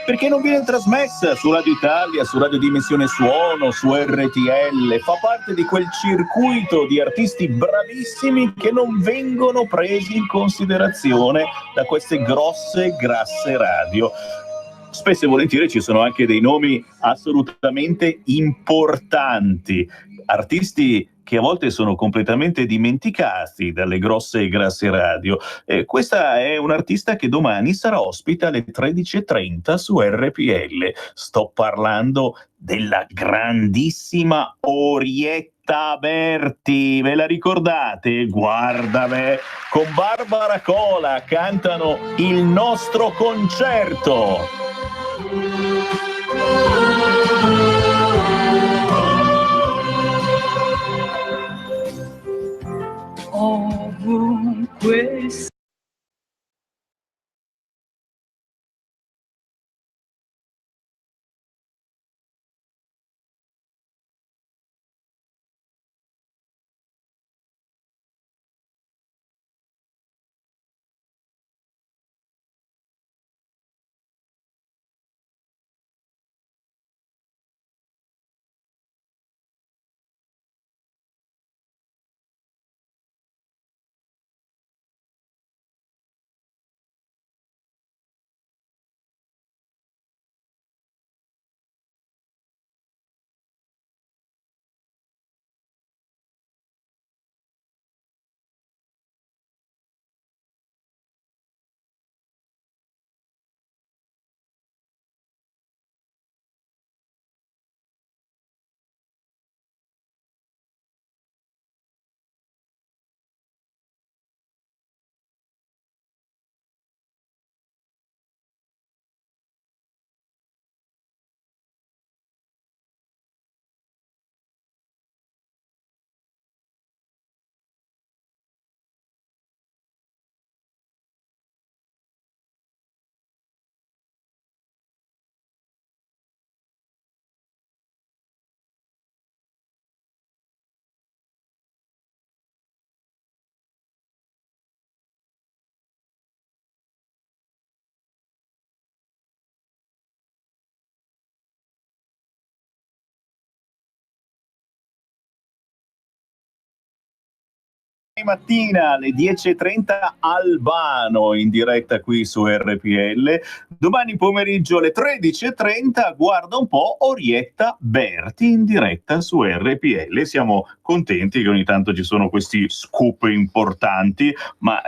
perché non viene trasmessa su Radio Italia, su Radio Dimensione Suono, su RTL, fa parte di quel circuito di artisti bravissimi che non vengono presi in considerazione da queste grosse, grasse radio. Spesso e volentieri ci sono anche dei nomi assolutamente importanti, artisti che a volte sono completamente dimenticati dalle grosse e grasse radio. Questa è un'artista che domani sarà ospite alle 13:30 su RPL. Sto parlando della grandissima Orietta Berti. Ve la ricordate? Guarda me, con Barbara Cola cantano Il nostro concerto. Ovunque Mattina alle 10:30 Albano in diretta qui su RPL, domani pomeriggio alle 13:30 guarda un po' Orietta Berti in diretta su RPL. Siamo contenti che ogni tanto ci sono questi scoop importanti, ma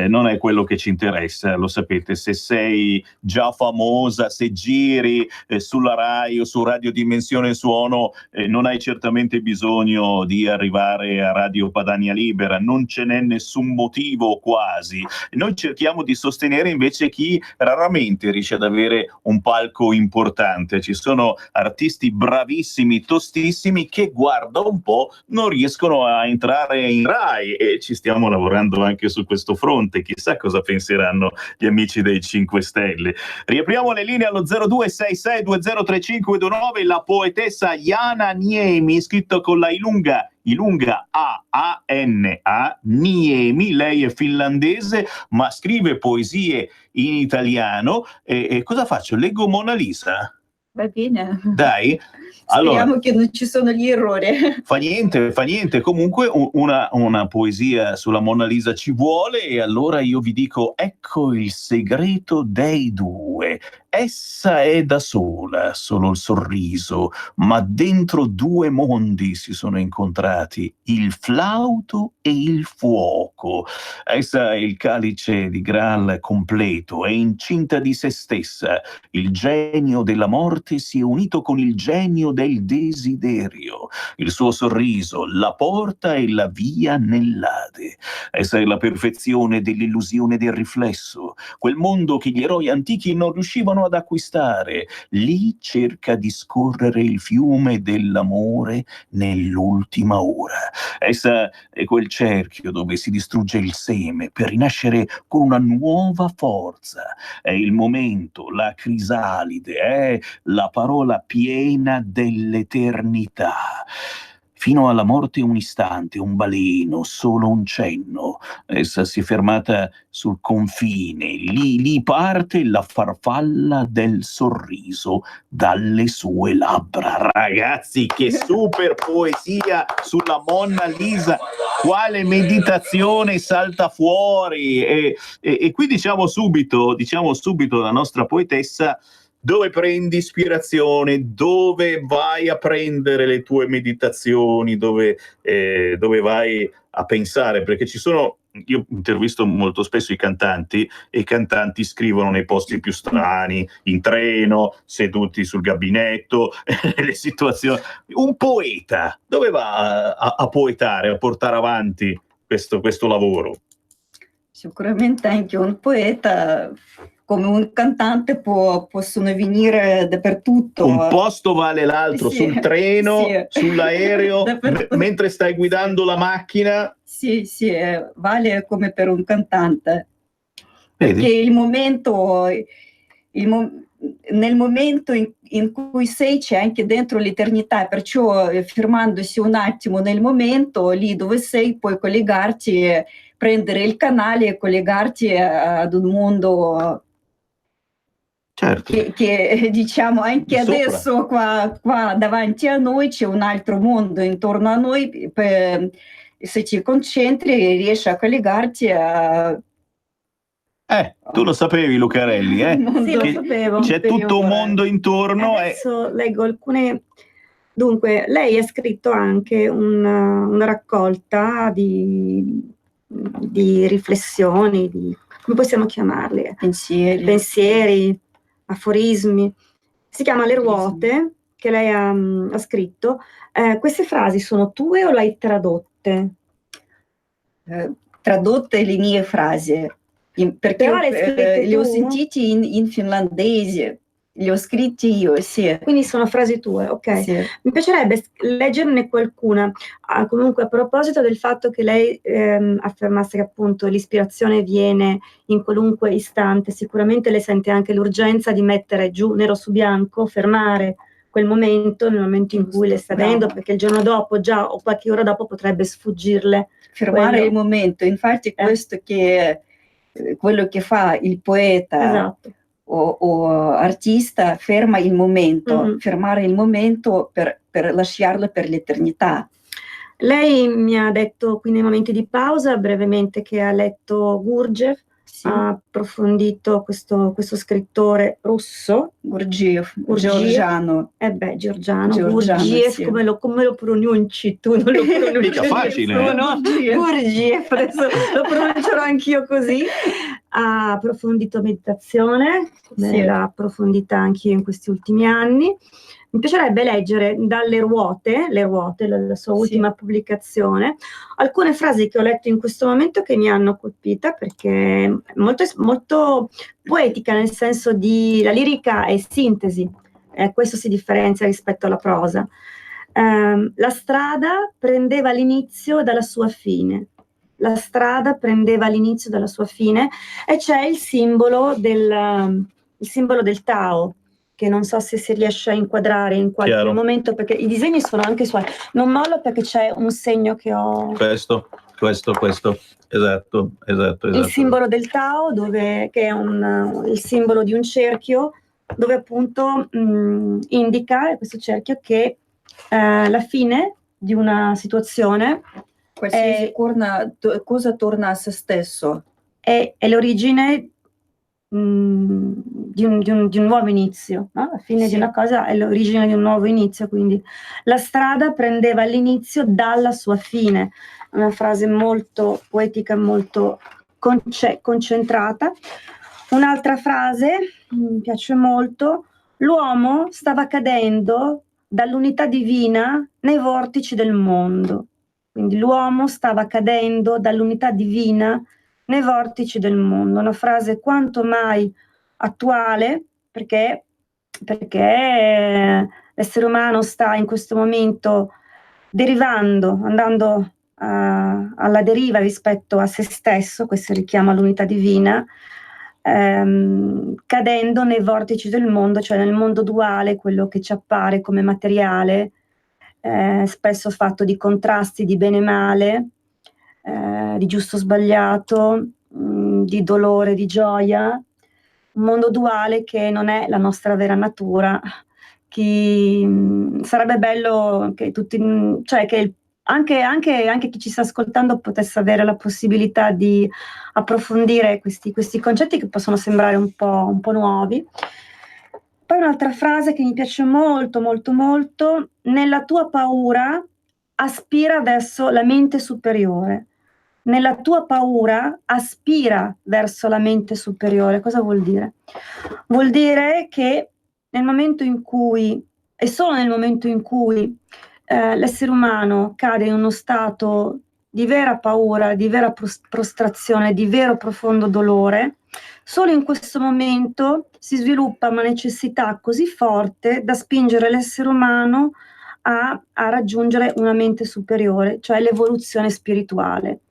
non è quello che ci interessa, lo sapete. Se sei già famosa, se giri sulla Rai o su Radio Dimensione Suono, non hai certamente bisogno di arrivare a Radio Padania Libera, non ce n'è nessun motivo quasi. Noi cerchiamo di sostenere invece chi raramente riesce ad avere un palco importante. Ci sono artisti bravissimi, tostissimi, che guarda un po' non riescono a entrare in Rai, e ci stiamo lavorando anche su questo fronte. Chissà cosa penseranno gli amici dei 5 Stelle. Riapriamo le linee allo 0266203529. La poetessa Jana Niemi, scritto con la Ilunga A-A-N-A, Niemi. Lei è finlandese ma scrive poesie in italiano. E cosa faccio? Leggo Mona Lisa? Va bene. Dai. Speriamo Allora, che non ci sono gli errori. fa niente. Comunque una poesia sulla Mona Lisa ci vuole, e allora io vi dico: ecco il segreto dei due. Essa è da sola, solo il sorriso, ma dentro due mondi si sono incontrati, il flauto e il fuoco. Essa è il calice di Graal completo, è incinta di se stessa. Il genio della morte si è unito con il genio genio del desiderio. Il suo sorriso, la porta e la via nell'Ade. Essa è la perfezione dell'illusione del riflesso, quel mondo che gli eroi antichi non riuscivano ad acquistare. Lì cerca di scorrere il fiume dell'amore nell'ultima ora. Essa è quel cerchio dove si distrugge il seme per rinascere con una nuova forza. È il momento, la crisalide, è la parola piena dell'eternità. Fino alla morte un istante, un baleno, solo un cenno. Essa si è fermata sul confine, lì parte la farfalla del sorriso dalle sue labbra. Ragazzi, che super poesia sulla Monna Lisa! Quale meditazione salta fuori! E qui diciamo subito la nostra poetessa dove prendi ispirazione, dove vai a prendere le tue meditazioni, dove vai a pensare, perché io intervisto molto spesso i cantanti e i cantanti scrivono nei posti più strani, in treno, seduti sul gabinetto, le situazioni. Un poeta, dove va a poetare, a portare avanti questo lavoro? Sicuramente anche un poeta, come un cantante, possono venire dappertutto. Un posto vale l'altro, sì, sul treno, sì. Sull'aereo, mentre stai guidando la macchina. Sì, vale come per un cantante. Vedi? Perché nel momento in cui sei c'è anche dentro l'eternità, perciò fermandosi un attimo nel momento, lì dove sei, puoi collegarti, prendere il canale e collegarti ad un mondo. Certo. Che diciamo anche Sopra. adesso qua davanti a noi c'è un altro mondo intorno a noi, se ci concentri riesci a collegarti a... Tu lo sapevi, Lucarelli, Sì, lo sapevo. C'è tutto un mondo intorno. Adesso leggo alcune. Dunque, lei ha scritto anche una raccolta di riflessioni, come possiamo chiamarle? Pensieri, aforismi. Si chiama Le ruote, che lei ha scritto. Queste frasi sono tue o le hai tradotte? Tradotte le mie frasi. Perché le ho sentite in finlandese, li ho scritti io, sì. Quindi sono frasi tue, ok. Sì. Mi piacerebbe leggerne qualcuna, comunque a proposito del fatto che lei affermasse che appunto l'ispirazione viene in qualunque istante, sicuramente lei sente anche l'urgenza di mettere giù nero su bianco, fermare quel momento nel momento in cui le sta avendo, perché il giorno dopo già o qualche ora dopo potrebbe sfuggirle. Fermare il momento, infatti questo che quello che fa il poeta, esatto, o artista, ferma il momento, fermare il momento per lasciarlo per l'eternità. Lei mi ha detto qui nei momenti di pausa brevemente che ha letto Gurdjieff, ha approfondito questo scrittore russo, Gurdjieff, georgiano. Georgiano, Gurdjieff, sì. come lo pronunci tu? Non lo pronunci mica facile. No? Gurdjieff, adesso lo pronuncerò anch'io così. Ha approfondito meditazione, l'ha approfondita anch'io in questi ultimi anni. Mi piacerebbe leggere dalle ruote, la sua ultima pubblicazione, alcune frasi che ho letto in questo momento che mi hanno colpita, perché è molto poetica, nel senso di la lirica è sintesi, questo si differenzia rispetto alla prosa. La strada prendeva l'inizio dalla sua fine. La strada prendeva l'inizio dalla sua fine e c'è il simbolo del Tao, che non so se si riesce a inquadrare in qualche momento, perché i disegni sono anche suoi. Non mollo perché c'è un segno che ho... Questo. Esatto. Il simbolo del Tao, che è il simbolo di un cerchio, dove appunto indica questo cerchio che la fine di una situazione... Qualsiasi cosa torna a se stesso. È l'origine di un nuovo inizio, no? La fine di una cosa è l'origine di un nuovo inizio, quindi la strada prendeva l'inizio dalla sua fine. Una frase molto poetica, molto concentrata. Un'altra frase mi piace molto: l'uomo stava cadendo dall'unità divina nei vortici del mondo. Quindi l'uomo stava cadendo dall'unità divina nei vortici del mondo. Una frase quanto mai attuale, perché l'essere umano sta in questo momento derivando, andando alla deriva rispetto a se stesso, questo richiama l'unità divina, cadendo nei vortici del mondo, cioè nel mondo duale, quello che ci appare come materiale, spesso fatto di contrasti di bene e male, di giusto sbagliato, di dolore, di gioia, un mondo duale che non è la nostra vera natura. Sarebbe bello che tutti, cioè che anche chi ci sta ascoltando potesse avere la possibilità di approfondire questi concetti che possono sembrare un po' nuovi. Poi un'altra frase che mi piace molto, molto, molto: nella tua paura aspira verso la mente superiore. Nella tua paura aspira verso la mente superiore. Cosa vuol dire? Vuol dire che nel momento in cui, e solo nel momento in cui l'essere umano cade in uno stato di vera paura, di vera prostrazione, di vero profondo dolore, solo in questo momento si sviluppa una necessità così forte da spingere l'essere umano a raggiungere una mente superiore, cioè l'evoluzione spirituale.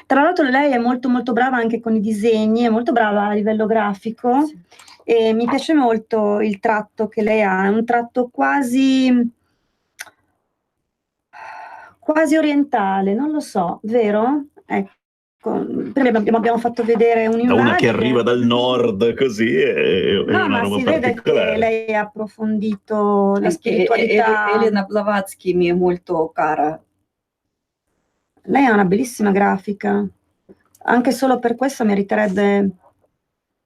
Tra l'altro lei è molto molto brava anche con i disegni, è molto brava a livello grafico, sì. E mi piace molto il tratto che lei ha, è un tratto quasi orientale, non lo so, vero? Ecco. Prima abbiamo fatto vedere un'immagine. Da una che arriva dal nord, così è una roba si particolare. vede che lei ha approfondito la spiritualità. Elena Blavatsky mi è molto cara. Lei ha una bellissima grafica, anche solo per questo meriterebbe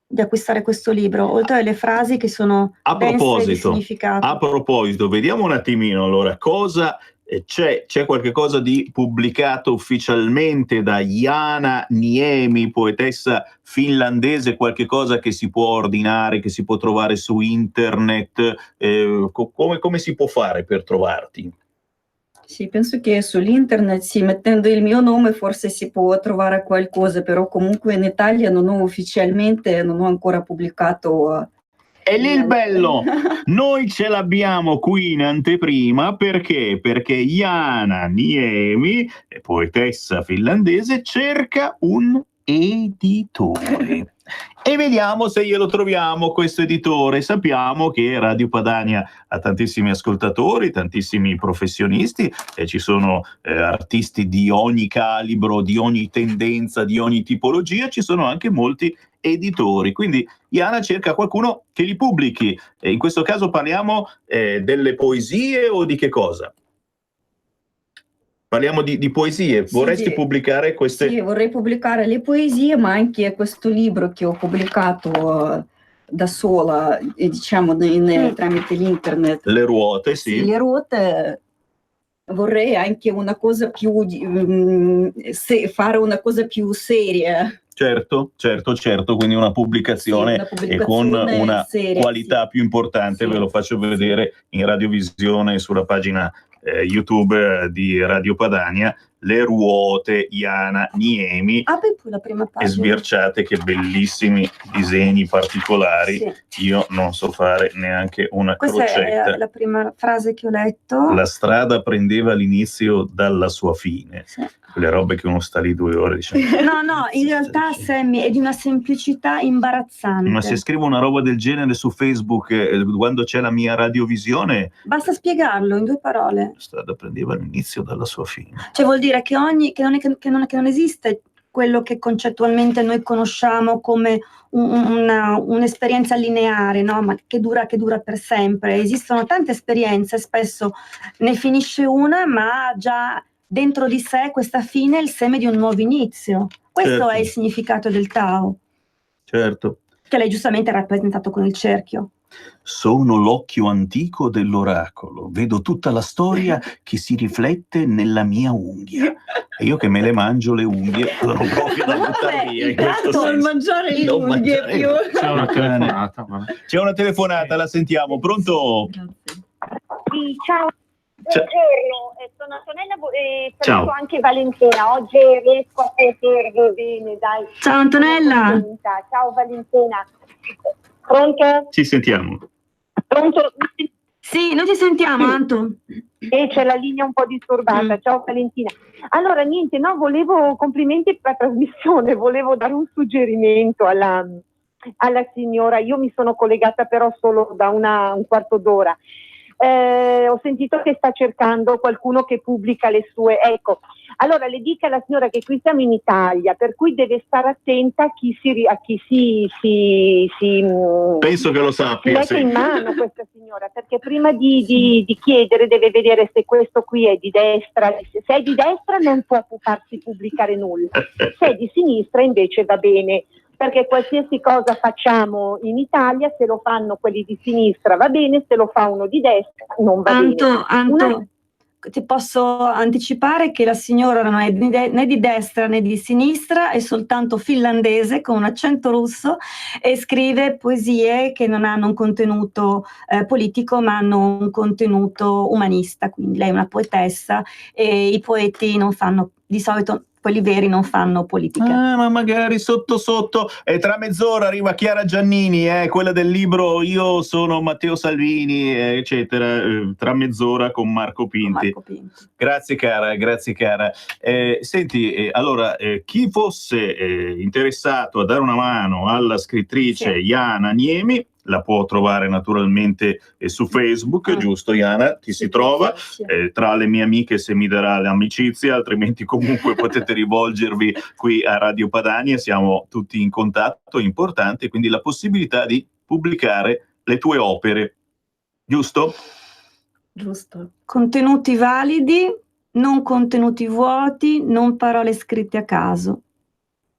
di acquistare questo libro, oltre alle frasi che sono dense di significato. A proposito, vediamo un attimino allora cosa c'è qualche cosa di pubblicato ufficialmente da Jana Niemi, poetessa finlandese, qualche cosa che si può ordinare, che si può trovare su internet, come si può fare per trovarti? Sì, penso che sull'internet, sì, mettendo il mio nome forse si può trovare qualcosa, però comunque in Italia non ho ancora pubblicato. E lì il bello, noi ce l'abbiamo qui in anteprima perché Jana Niemi, poetessa finlandese, cerca un editore. E vediamo se glielo troviamo questo editore. Sappiamo che Radio Padania ha tantissimi ascoltatori, tantissimi professionisti, e ci sono artisti di ogni calibro, di ogni tendenza, di ogni tipologia, ci sono anche molti editori, quindi Jana cerca qualcuno che li pubblichi. E in questo caso parliamo delle poesie o di che cosa? Parliamo di poesie, vorresti pubblicare queste? Sì, vorrei pubblicare le poesie, ma anche questo libro che ho pubblicato da sola, diciamo, tramite l'internet. Le ruote, sì. Le ruote, vorrei anche una cosa più, fare una cosa più seria. Certo, quindi una pubblicazione e con una seria, qualità più importante, ve lo faccio vedere in radiovisione sulla pagina YouTube di Radio Padania, Le ruote, Jana Niemi. Apri poi la prima pagina. E sbirciate che bellissimi disegni particolari. Sì. Io non so fare neanche una Questa crocetta. È la prima frase che ho letto. La strada prendeva l'inizio dalla sua fine. Sì. Quelle robe che uno sta lì 2 ore dicendo. No, in realtà Sammy è di una semplicità imbarazzante. Ma se scrivo una roba del genere su Facebook quando c'è la mia radiovisione, basta spiegarlo in 2 parole. La strada prendeva l'inizio dalla sua fine. Cioè vuol dire che non esiste quello che concettualmente noi conosciamo come un'esperienza lineare, no? Ma che dura per sempre. Esistono tante esperienze, spesso ne finisce una, ma già dentro di sé questa fine è il seme di un nuovo inizio. Questo è il significato del Tao. Certo. Che lei giustamente ha rappresentato con il cerchio. Sono l'occhio antico dell'oracolo, vedo tutta la storia che si riflette nella mia unghia. E io che me le mangio le unghie, sono proprio da buttare via. Non mangiare le unghie più. C'è una telefonata, la sentiamo. Pronto? Sì, ciao. Buongiorno, sono Antonella e Ciao. saluto anche Valentina. Oggi riesco a sentirvi bene, dai. Ciao Antonella. Ciao Valentina. Pronto? Ci sentiamo. Pronto? Sì, noi ti sentiamo, Anto. C'è la linea un po' disturbata. Ciao Valentina. Allora, niente, no, complimenti per la trasmissione, volevo dare un suggerimento alla signora. Io mi sono collegata però solo da un quarto d'ora. Ho sentito che sta cercando qualcuno che pubblica le sue. Ecco, allora le dica alla signora che qui siamo in Italia, per cui deve stare attenta a chi si Penso che lo sappia. mette in mano questa signora, perché prima di chiedere deve vedere se questo qui è di destra. Se è di destra non può farsi pubblicare nulla, se è di sinistra invece va bene. Perché qualsiasi cosa facciamo in Italia, se lo fanno quelli di sinistra va bene, se lo fa uno di destra non va bene. Anto, ti posso anticipare che la signora non è né di destra né di sinistra, è soltanto finlandese con un accento russo e scrive poesie che non hanno un contenuto politico ma hanno un contenuto umanista, quindi lei è una poetessa e i poeti non fanno, di solito quelli veri non fanno politica. Ma magari sotto sotto, e tra mezz'ora arriva Chiara Giannini, quella del libro Io sono Matteo Salvini, eccetera, tra mezz'ora con Marco Pinti. Grazie cara, grazie cara. Senti, allora, chi fosse interessato a dare una mano alla scrittrice Jana Niemi, la può trovare naturalmente su Facebook, giusto Jana? Ti si trova tra le mie amiche se mi darà l'amicizia, altrimenti comunque potete rivolgervi qui a Radio Padania, siamo tutti in contatto, importante, quindi la possibilità di pubblicare le tue opere, giusto? Giusto. Contenuti validi, non contenuti vuoti, non parole scritte a caso.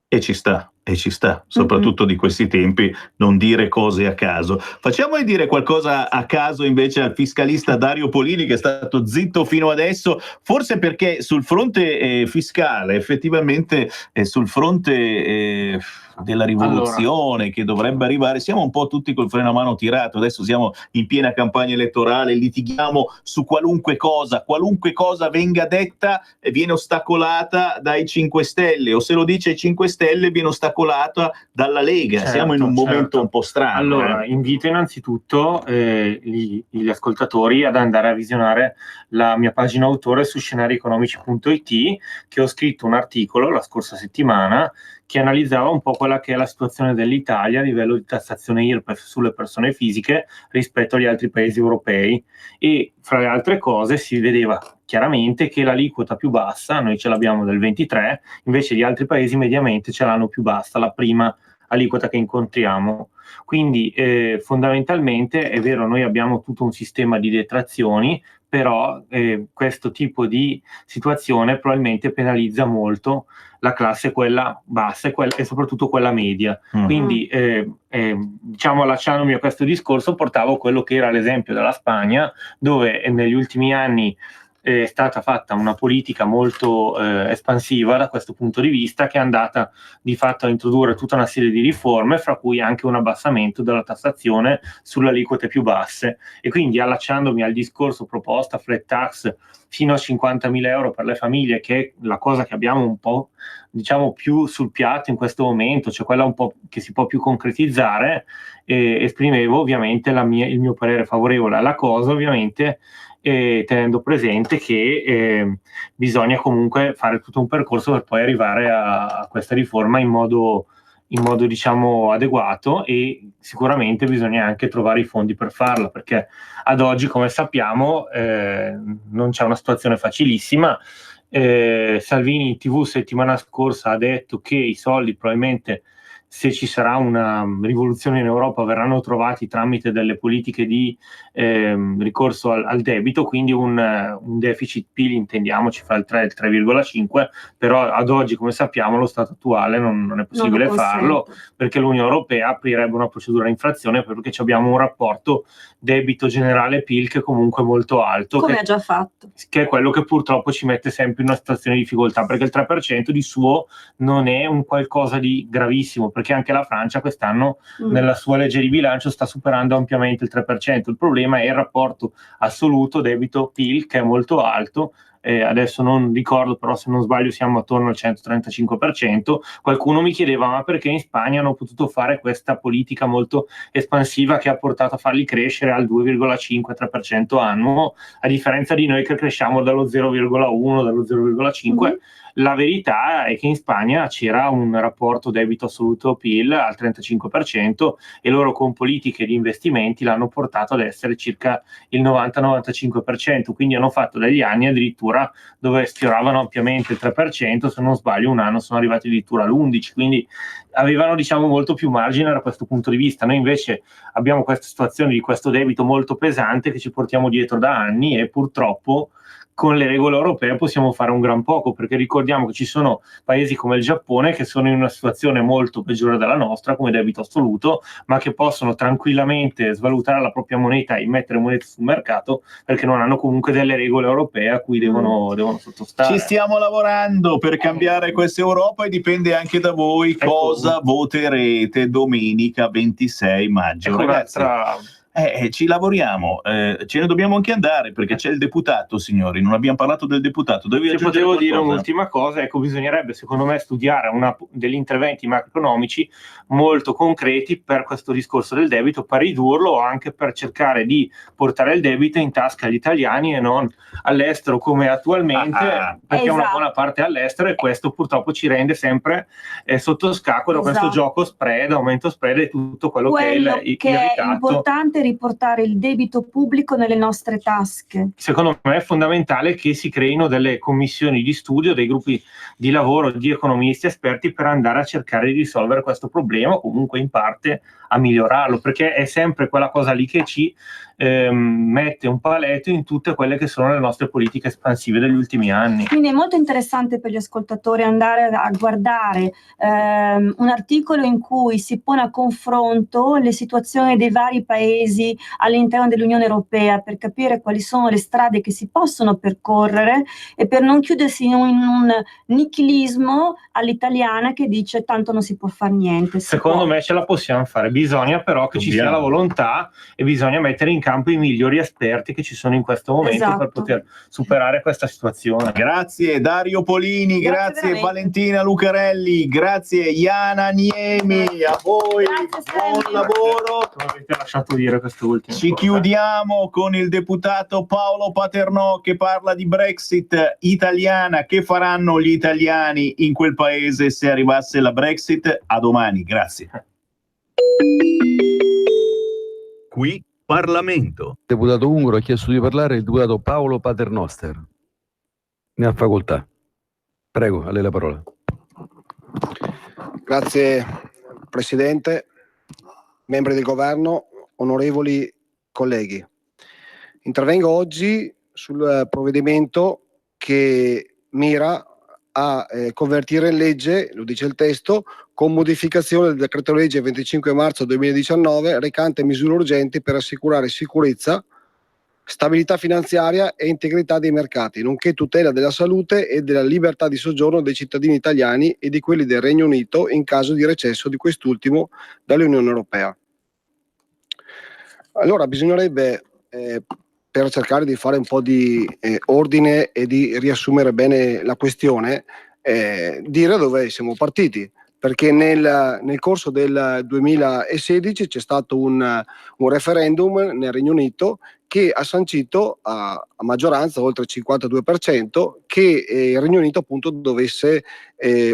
E ci sta, soprattutto di questi tempi, non dire cose a caso. Facciamogli dire qualcosa a caso invece al fiscalista Dario Polini, che è stato zitto fino adesso, forse perché sul fronte fiscale, effettivamente sul fronte della rivoluzione che dovrebbe arrivare, siamo un po' tutti col freno a mano tirato, adesso siamo in piena campagna elettorale, litighiamo su qualunque cosa venga detta e viene ostacolata dai 5 Stelle, o se lo dice i 5 Stelle viene ostacolata dalla Lega. Siamo in un momento un po' strano. Allora, invito innanzitutto gli ascoltatori ad andare a visionare la mia pagina autore su scenarieconomici.it, che ho scritto un articolo la scorsa settimana che analizzava un po' quella che è la situazione dell'Italia a livello di tassazione IRPEF sulle persone fisiche rispetto agli altri paesi europei, e fra le altre cose si vedeva chiaramente che l'aliquota più bassa, noi ce l'abbiamo del 23, invece gli altri paesi mediamente ce l'hanno più bassa, la prima aliquota che incontriamo. Quindi fondamentalmente è vero, noi abbiamo tutto un sistema di detrazioni, però questo tipo di situazione probabilmente penalizza molto la classe quella bassa e soprattutto quella media. Quindi diciamo, allacciandomi a questo discorso, portavo quello che era l'esempio della Spagna, dove negli ultimi anni è stata fatta una politica molto espansiva da questo punto di vista, che è andata di fatto a introdurre tutta una serie di riforme, fra cui anche un abbassamento della tassazione sulle aliquote più basse. E quindi, allacciandomi al discorso proposta flat tax fino a 50.000 euro per le famiglie, che è la cosa che abbiamo un po', diciamo, più sul piatto in questo momento, cioè quella un po' che si può più concretizzare, esprimevo ovviamente il mio parere favorevole alla cosa, ovviamente tenendo presente che bisogna comunque fare tutto un percorso per poi arrivare a questa riforma in modo diciamo adeguato, e sicuramente bisogna anche trovare i fondi per farla, perché ad oggi, come sappiamo, non c'è una situazione facilissima. Salvini in TV settimana scorsa ha detto che i soldi probabilmente, se ci sarà una rivoluzione in Europa, verranno trovati tramite delle politiche di ricorso al debito, quindi un deficit PIL, intendiamoci, fra il 3 e il 3,5, però ad oggi, come sappiamo, lo stato attuale non è possibile farlo, perché l'Unione Europea aprirebbe una procedura di infrazione, perché abbiamo un rapporto debito generale PIL che è comunque molto alto, come ha già fatto, che è quello che purtroppo ci mette sempre in una situazione di difficoltà, perché il 3% di suo non è un qualcosa di gravissimo, perché anche la Francia quest'anno nella sua legge di bilancio sta superando ampiamente il 3%. Il problema è il rapporto assoluto debito-PIL, che è molto alto. Adesso non ricordo, però se non sbaglio siamo attorno al 135%. Qualcuno mi chiedeva ma perché in Spagna hanno potuto fare questa politica molto espansiva che ha portato a farli crescere al 2,5-3% annuo, a differenza di noi che cresciamo dallo 0,1, dallo 0,5%. La verità è che in Spagna c'era un rapporto debito assoluto PIL al 35% e loro con politiche di investimenti l'hanno portato ad essere circa il 90-95%, quindi hanno fatto degli anni addirittura dove sfioravano ampiamente il 3%, se non sbaglio un anno sono arrivati addirittura all'11%, quindi avevano molto più margine da questo punto di vista. Noi invece abbiamo questa situazione di questo debito molto pesante che ci portiamo dietro da anni e purtroppo con le regole europee possiamo fare un gran poco, perché ricordiamo che ci sono paesi come il Giappone che sono in una situazione molto peggiore della nostra come debito assoluto, ma che possono tranquillamente svalutare la propria moneta e mettere moneta sul mercato perché non hanno comunque delle regole europee a cui devono sottostare. Ci stiamo lavorando per cambiare questa Europa e dipende anche da voi cosa voterete domenica 26 maggio. Ragazzi, ci lavoriamo, ce ne dobbiamo anche andare perché c'è il deputato, signori, non abbiamo parlato del deputato. Se potevo dire un'ultima cosa, bisognerebbe secondo me studiare degli interventi macroeconomici molto concreti per questo discorso del debito, per ridurlo o anche per cercare di portare il debito in tasca agli italiani e non all'estero come attualmente, perché una buona parte è all'estero e questo purtroppo ci rende sempre sotto scacco da questo gioco spread, aumento spread e tutto quello che è il ricatto. È importante riportare il debito pubblico nelle nostre tasche. Secondo me è fondamentale che si creino delle commissioni di studio, dei gruppi di lavoro di economisti esperti per andare a cercare di risolvere questo problema o comunque in parte a migliorarlo, perché è sempre quella cosa lì che ci mette un paletto in tutte quelle che sono le nostre politiche espansive degli ultimi anni. Quindi è molto interessante per gli ascoltatori andare a guardare un articolo in cui si pone a confronto le situazioni dei vari paesi all'interno dell'Unione Europea per capire quali sono le strade che si possono percorrere e per non chiudersi in un nichilismo all'italiana che dice tanto non si può fare niente. Secondo me ce la possiamo fare, bisogna però che ci sia la volontà e bisogna mettere in campo i migliori esperti che ci sono in questo momento per poter superare questa situazione. Grazie Dario Polini, grazie Valentina Lucarelli, grazie Iana Niemi, a voi buon lavoro. Mi avete lasciato dire quest'ultimo. Ci chiudiamo con il deputato Paolo Paternò che parla di Brexit italiana. Che faranno gli italiani in quel paese se arrivasse la Brexit? A domani, grazie. Qui Parlamento. Il deputato ungaro ha chiesto di parlare il deputato Paolo Paternoster. Ne ha facoltà. Prego, a lei la parola. Grazie Presidente, membri del Governo, onorevoli colleghi. Intervengo oggi sul provvedimento che mira a convertire in legge, lo dice il testo, con modificazione del decreto legge 25 marzo 2019 recante misure urgenti per assicurare sicurezza, stabilità finanziaria e integrità dei mercati, nonché tutela della salute e della libertà di soggiorno dei cittadini italiani e di quelli del Regno Unito in caso di recesso di quest'ultimo dall'Unione Europea. Allora bisognerebbe, per cercare di fare un po' di ordine e di riassumere bene la questione, dire dove siamo partiti, perché nel corso del 2016 c'è stato un referendum nel Regno Unito che ha sancito a maggioranza, oltre il 52%, che il Regno Unito appunto dovesse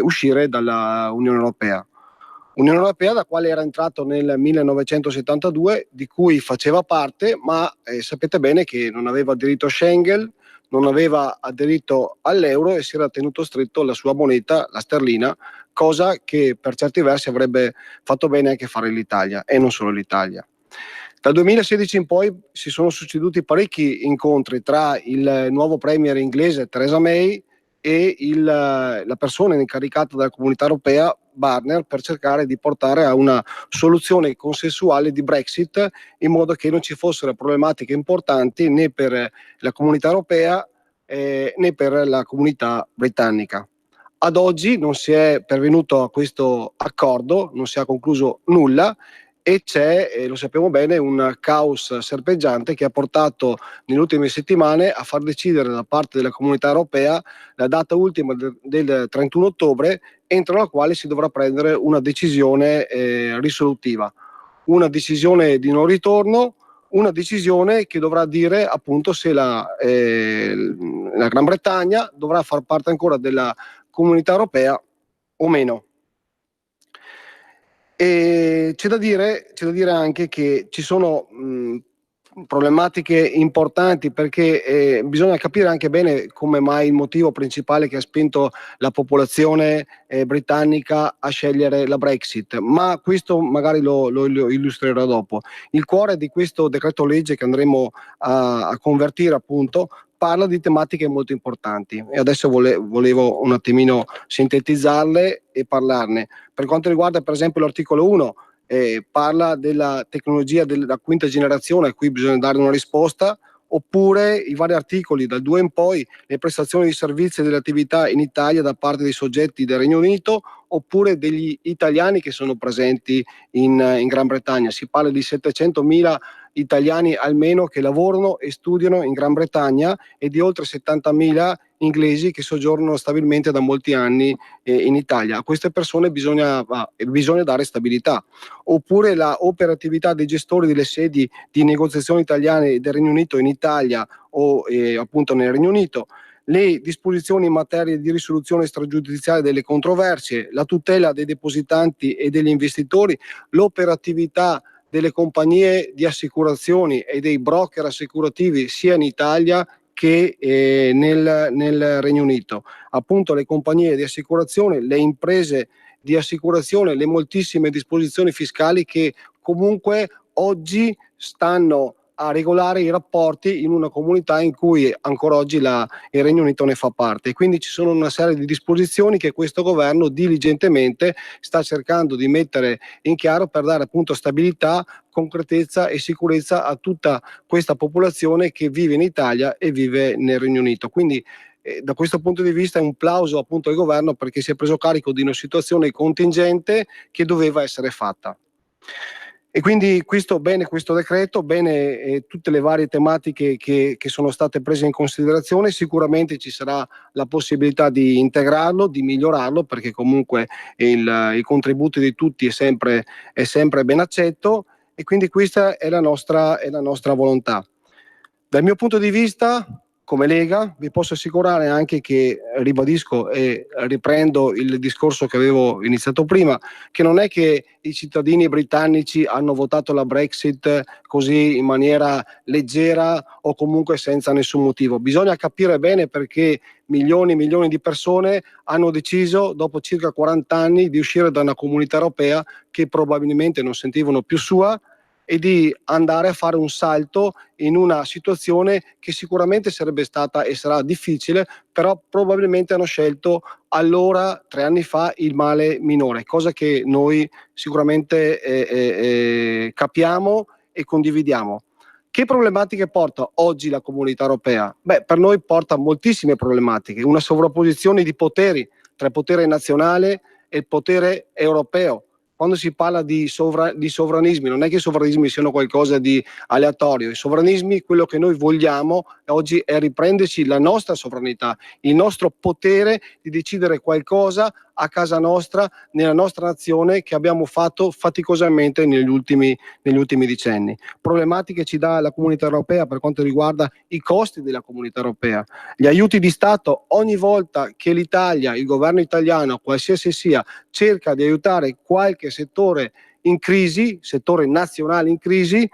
uscire dalla Unione Europea. Unione Europea da quale era entrato nel 1972, di cui faceva parte, ma sapete bene che non aveva aderito a Schengen, non aveva aderito all'euro e si era tenuto stretto alla sua moneta, la sterlina, cosa che per certi versi avrebbe fatto bene anche fare l'Italia e non solo l'Italia. Dal 2016 in poi si sono succeduti parecchi incontri tra il nuovo premier inglese Theresa May e la persona incaricata dalla Comunità Europea Barnier per cercare di portare a una soluzione consensuale di Brexit in modo che non ci fossero problematiche importanti né per la Comunità Europea né per la comunità britannica. Ad oggi non si è pervenuto a questo accordo, non si è concluso nulla e c'è, lo sappiamo bene, un caos serpeggiante che ha portato nelle ultime settimane a far decidere da parte della Comunità Europea la data ultima del 31 ottobre, entro la quale si dovrà prendere una decisione risolutiva, una decisione di non ritorno, una decisione che dovrà dire appunto se la Gran Bretagna dovrà far parte ancora della Comunità Europea o meno. E c'è da dire anche che ci sono problematiche importanti, perché bisogna capire anche bene come mai il motivo principale che ha spinto la popolazione britannica a scegliere la Brexit, ma questo magari lo illustrerò dopo. Il cuore di questo decreto legge che andremo a convertire appunto parla di tematiche molto importanti e adesso volevo un attimino sintetizzarle e parlarne. Per quanto riguarda per esempio l'articolo 1, parla della tecnologia della quinta generazione, a cui bisogna dare una risposta, oppure i vari articoli dal 2 in poi, le prestazioni di servizi e delle attività in Italia da parte dei soggetti del Regno Unito, oppure degli italiani che sono presenti in Gran Bretagna. Si parla di 700.000 italiani almeno che lavorano e studiano in Gran Bretagna e di oltre 70.000 inglesi che soggiornano stabilmente da molti anni in Italia. A queste persone bisogna dare stabilità. Oppure la operatività dei gestori delle sedi di negoziazione italiane del Regno Unito in Italia o appunto nel Regno Unito, le disposizioni in materia di risoluzione stragiudiziale delle controversie, la tutela dei depositanti e degli investitori, l'operatività delle compagnie di assicurazioni e dei broker assicurativi sia in Italia che nel Regno Unito. Appunto le compagnie di assicurazione, le imprese di assicurazione, le moltissime disposizioni fiscali che comunque oggi stanno a regolare i rapporti in una comunità in cui ancora oggi il Regno Unito ne fa parte. Quindi ci sono una serie di disposizioni che questo governo diligentemente sta cercando di mettere in chiaro per dare appunto stabilità, concretezza e sicurezza a tutta questa popolazione che vive in Italia e vive nel Regno Unito. Quindi da questo punto di vista è un plauso appunto al governo, perché si è preso carico di una situazione contingente che doveva essere fatta. E quindi questo decreto, bene tutte le varie tematiche che sono state prese in considerazione. Sicuramente ci sarà la possibilità di integrarlo, di migliorarlo, perché comunque il contributo di tutti è sempre ben accetto, e quindi questa è la nostra volontà. Dal mio punto di vista, come Lega, vi posso assicurare anche che, ribadisco e riprendo il discorso che avevo iniziato prima, che non è che i cittadini britannici hanno votato la Brexit così in maniera leggera o comunque senza nessun motivo. Bisogna capire bene perché milioni e milioni di persone hanno deciso, dopo circa 40 anni, di uscire da una comunità europea che probabilmente non sentivano più sua, e di andare a fare un salto in una situazione che sicuramente sarebbe stata e sarà difficile, però probabilmente hanno scelto allora, 3 anni fa, il male minore, cosa che noi sicuramente capiamo e condividiamo. Che problematiche porta oggi la Comunità Europea? Per noi porta moltissime problematiche, una sovrapposizione di poteri tra il potere nazionale e il potere europeo. Quando si parla di sovranismi, non è che i sovranismi siano qualcosa di aleatorio. I sovranismi, quello che noi vogliamo oggi è riprenderci la nostra sovranità, il nostro potere di decidere qualcosa a casa nostra, nella nostra nazione, che abbiamo fatto faticosamente negli ultimi decenni. Problematiche ci dà la Comunità Europea per quanto riguarda i costi della Comunità Europea. Gli aiuti di Stato, ogni volta che l'Italia, il governo italiano, qualsiasi sia, cerca di aiutare qualche settore in crisi, settore nazionale in crisi,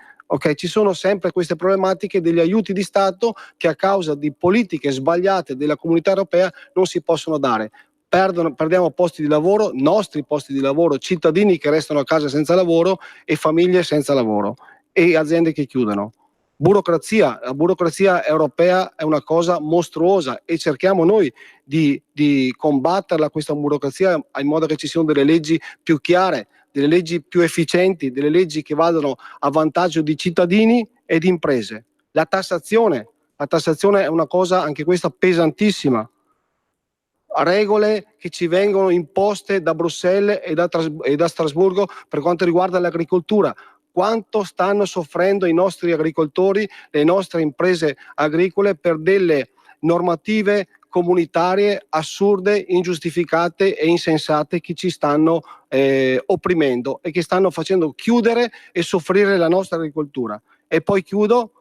ci sono sempre queste problematiche degli aiuti di Stato che a causa di politiche sbagliate della Comunità Europea non si possono dare. Perdiamo posti di lavoro, nostri posti di lavoro, cittadini che restano a casa senza lavoro e famiglie senza lavoro e aziende che chiudono. La burocrazia europea è una cosa mostruosa e cerchiamo noi di combatterla, questa burocrazia, in modo che ci siano delle leggi più chiare, delle leggi più efficienti, delle leggi che vadano a vantaggio di cittadini e di imprese. La tassazione è una cosa anche questa pesantissima. regole che ci vengono imposte da Bruxelles e da Strasburgo per quanto riguarda l'agricoltura. Quanto stanno soffrendo i nostri agricoltori, le nostre imprese agricole per delle normative comunitarie assurde, ingiustificate e insensate che ci stanno opprimendo e che stanno facendo chiudere e soffrire la nostra agricoltura. E poi chiudo,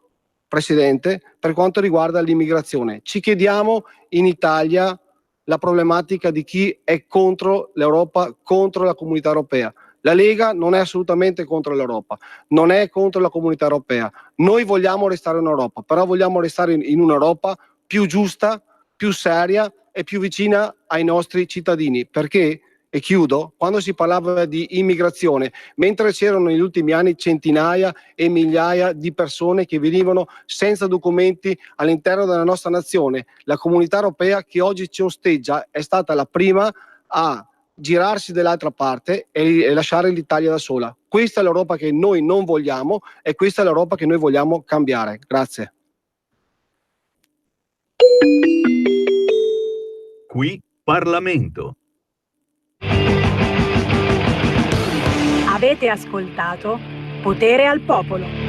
Presidente, per quanto riguarda l'immigrazione. Ci chiediamo in Italia la problematica di chi è contro l'Europa, contro la comunità europea. La Lega non è assolutamente contro l'Europa, non è contro la comunità europea. Noi vogliamo restare in Europa, però vogliamo restare in un'Europa più giusta, più seria e più vicina ai nostri cittadini. Perché, e chiudo, quando si parlava di immigrazione, mentre c'erano negli ultimi anni centinaia e migliaia di persone che venivano senza documenti all'interno della nostra nazione, la comunità europea che oggi ci osteggia è stata la prima a girarsi dall'altra parte e lasciare l'Italia da sola. Questa è l'Europa che noi non vogliamo e questa è l'Europa che noi vogliamo cambiare. Grazie. Qui Parlamento. Avete ascoltato Potere al Popolo.